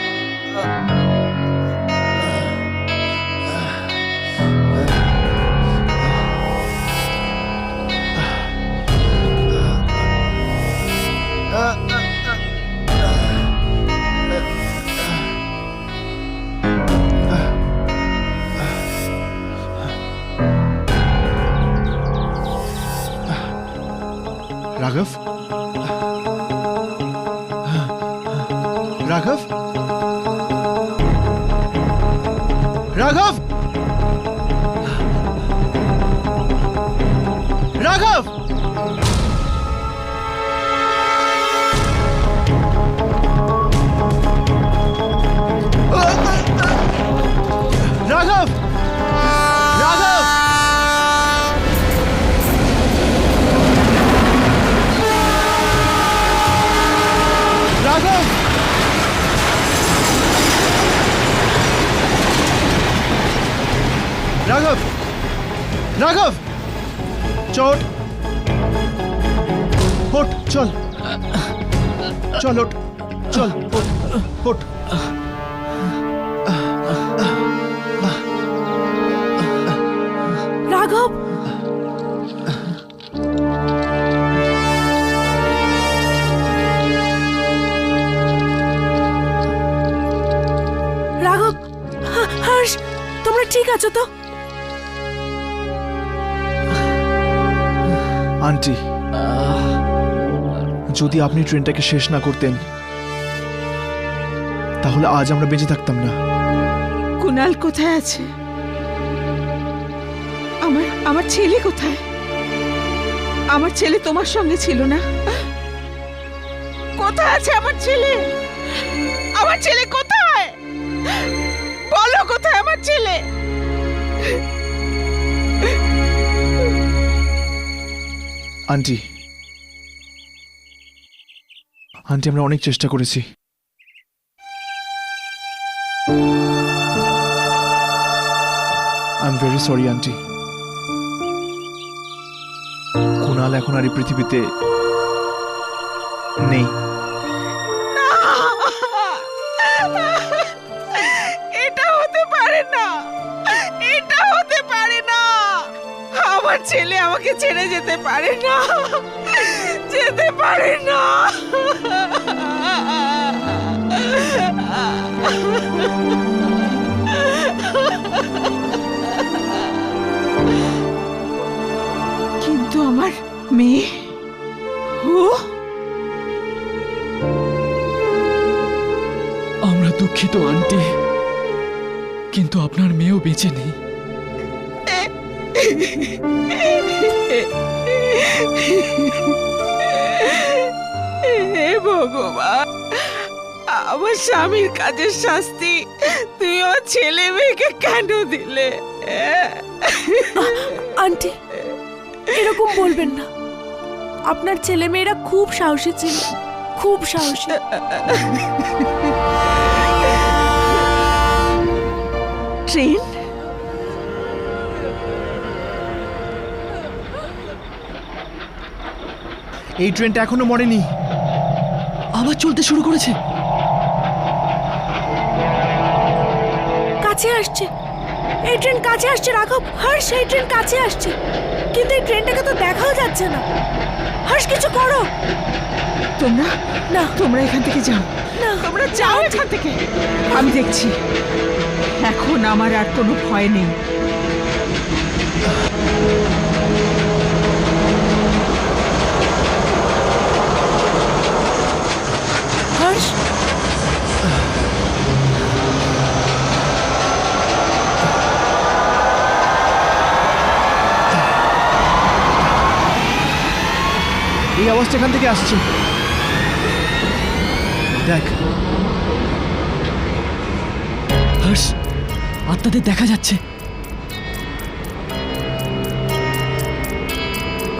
রাঘব রাঘব রাঘব রাঘব রাঘব রাঘব রাঘব রাঘব চট ওঠ চল চল ওঠ চল ওঠ ওঠ রাঘব রাঘব হর্ষ তোমরা ঠিক আছো তো? আন্টি যদি আপনি ট্রেনটাকে শেষ না করতেন তাহলে আজ আমরা বেঁচে থাকতাম না। কুনাল কোথায় আছে? আমার ছেলে কোথায়? আমার ছেলে তোমার সঙ্গে ছিল না? কোথায় আছে আমার ছেলে? আমার ছেলে কোথায়? বলো কোথায় আমার ছেলে? আন্টি আন্টি আমরা অনেক চেষ্টা করেছি। I am very sorry aunty. Kunal এখন আর এই পৃথিবীতে নেই। এটা হতে পারে না, এটা হতে পারে না। আমার ছেলে আমাকে ছেড়ে যেতে পারে না, যেতে পারে না। কিন্তু আমার মেয়ে, ও আমরা দুঃখিত আন্টি, কিন্তু আপনার মেয়েও বেঁচে নেই। হে ভগবান, আমার স্বামীর কাজের শাস্তি তুই আমার ছেলে মেয়েকে কেন দিলে? আন্টি এরকম বলবেন না, আপনার ছেলে মেয়েরা খুব সাহসী ছিল, খুব সাহসী। ট্রেন এই ট্রেনটা এখনো মরেনি, আবার চলতে শুরু করেছে। কাছে আসছে, এই ট্রেন কাছে আসছে রাঘব। হর্ষ এই ট্রেন কাছে আসছে, কিন্তু এই ট্রেনটাকে তো দেখাও যাচ্ছে না। হর্ষ কিছু করো। তোমরা না তোমরা এখান থেকে যাও, না তোমরা যাও এখান থেকে। আমি দেখছি, এখন আমার আর কোনো ভয় নেই। হর্ষ এই আওয়াজটা এখান থেকে আসছে। দেখ হর্ষ, আত্মাদের দেখা যাচ্ছে।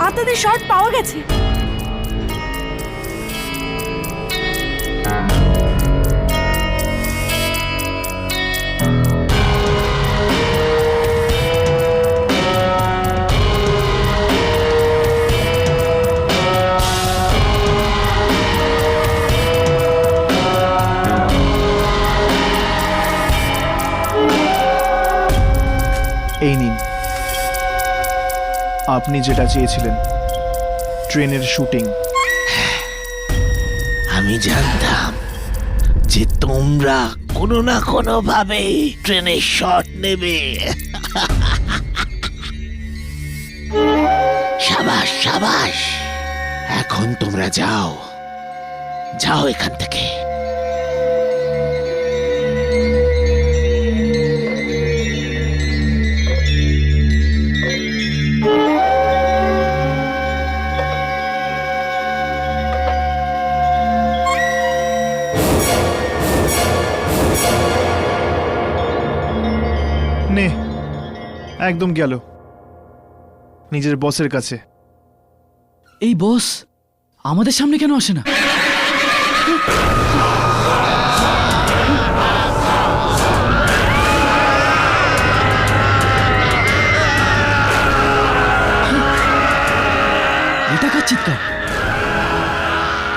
আত্মাদের শট পাওয়া গেছে। এই নিন, আপনি যেটা চেয়েছিলেন, ট্রেনের শুটিং। আমি জানতাম যে তোমরা কোনো না কোনো ভাবে ট্রেনের শট নেবে। সাবাস সাবাস, এখন তোমরা যাও, যাও এখান থেকে। নে, একদম গেল নিজের বসের কাছে। এই বস আমাদের সামনে কেন আসে না? এটা কার চিৎকার?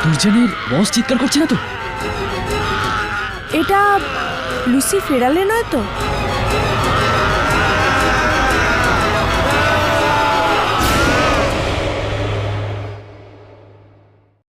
দুর্জনের বস চিৎকার করছে না তো? এটা লুসি ফেরালে নয় তো?